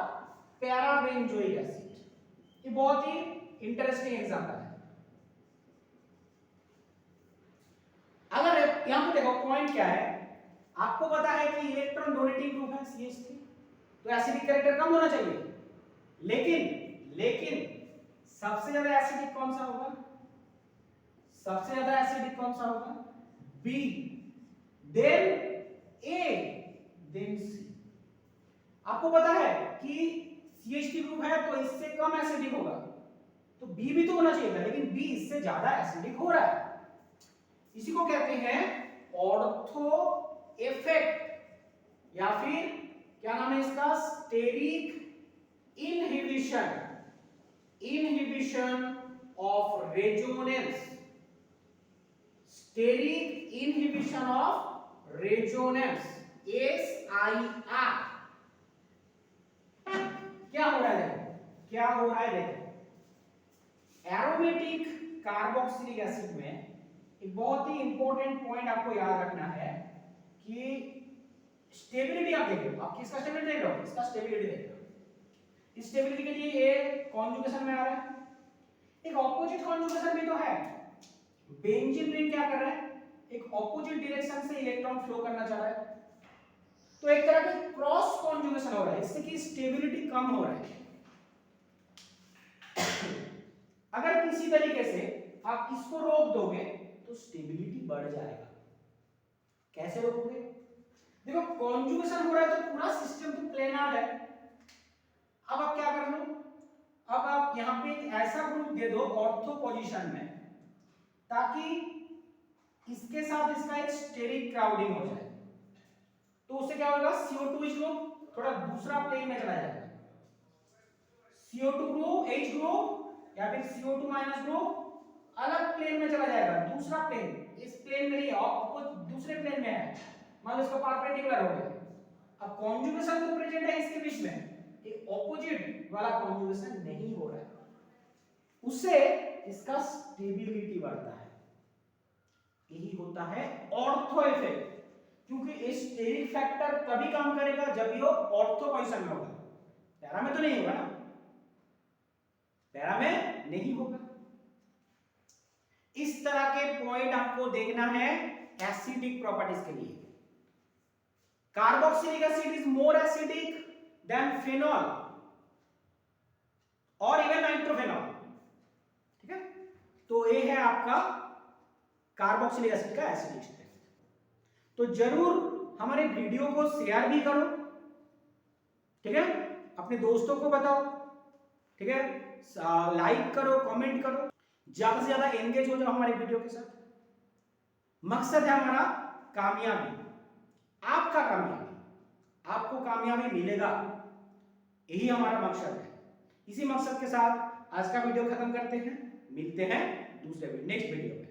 पैराबेंजोइक एसिड। ये बहुत ही इंटरेस्टिंग एग्जांपल है। अगर यहां पे देखो पॉइंट क्या है, आपको पता है कि इलेक्ट्रॉन डोनेटिंग ग्रुप है CH3, तो एसिडिक कैरेक्टर कम होना चाहिए, लेकिन सबसे ज्यादा एसिडिक कौन सा होगा, सबसे ज्यादा एसिडिक कौन सा होगा, B, then A, then C। आपको पता है कि CH3 ग्रुप है तो इससे कम एसिडिक होगा, तो B भी तो होना चाहिए था, लेकिन B इससे ज्यादा एसिडिक हो रहा है। इसी को कहते हैं ऑर्थो इफेक्ट, या फिर क्या नाम है इसका, steric inhibition of resonance, steric inhibition of resonance, SIR। क्या हो रहा है देखो, एरोमेटिक कार्बोक्सिलिक एसिड में एक बहुत ही इंपॉर्टेंट पॉइंट आपको याद रखना है कि स्टेबिलिटी आप देख रहे हो, आप किसका स्टेबिलिटी देख रहे हो, इसका स्टेबिलिटी देख रहे हो। इस स्टेबिलिटी के लिए ये कॉन्जुगेशन में आ रहा है, एक ऑपोजिट कॉन्जुगेशन भी तो है। बेंजीन रिंग क्या कर रहा है, एक ऑपोजिट डायरेक्शन से इलेक्ट्रॉन फ्लो करना चाह रहा है, तो एक तरह का क्रॉस कॉन्जुगेशन हो रहा है, इससे कि स्टेबिलिटी कम हो रहा है। अगर किसी तरीके से आप इसको रोक दोगे तो स्टेबिलिटी बढ़ जाएगा। कैसे रोकोगे? देखो कॉन्जुगेशन हो रहा है तो पूरा सिस्टम तो प्लेनर है। अब आप क्या कर लो, अब आप यहां पे एक ऐसा ग्रुप दे दो ऑर्थो पोजीशन में, ताकि इसके साथ इसका एक स्टेरिक क्राउडिंग हो जाए। तो उससे क्या होगा, CO2 ग्रुप थोड़ा दूसरा प्लेन में चला जाएगा। CO2 ग्रुप H ग्रुप या फिर CO2 माइनस ग्रुप अलग प्लेन में चला जाएगा, दूसरा प्लेन, इस प्लेन में नहीं है, दूसरे प्लेन में है, मान लो इसका परपेंडिकुलर हो गया। अब कॉन्जुगेशन तो प्रेजेंट है इसके बीच में, ये ऑपोजिट वाला कॉन्जुगेशन नहीं हो रहा है, उससे इसका स्टेबिलिटी बढ़ता है। यही होता है ऑर्थो इफेक्ट, क्योंकि स्टेरिक फैक्टर तभी काम करेगा जब ये ऑर्थो पोजीशन में होगा, पैरा में तो नहीं होगा ना, पैरा में नहीं होगा। इस तरह के पॉइंट आपको देखना है एसिडिक प्रॉपर्टीज के लिए। Carboxylic acid is more acidic then phenol और इवन नाइट्रोफेनॉल, ठीक है। तो ये है आपका कार्बोक्सिलिक एसिड का एसिडिक स्ट्रेंथ। तो जरूर हमारे वीडियो को शेयर भी करो, ठीक है, अपने दोस्तों को बताओ, ठीक है, लाइक करो, कमेंट करो, ज्यादा से ज्यादा एंगेज हो जाओ हमारे वीडियो के साथ। मकसद है हमारा कामयाबी, आपका कामयाबी, आपको कामयाबी मिलेगा, यही हमारा मकसद है। इसी मकसद के साथ आज का वीडियो खत्म करते हैं, मिलते हैं दूसरे नेक्स्ट वीडियो।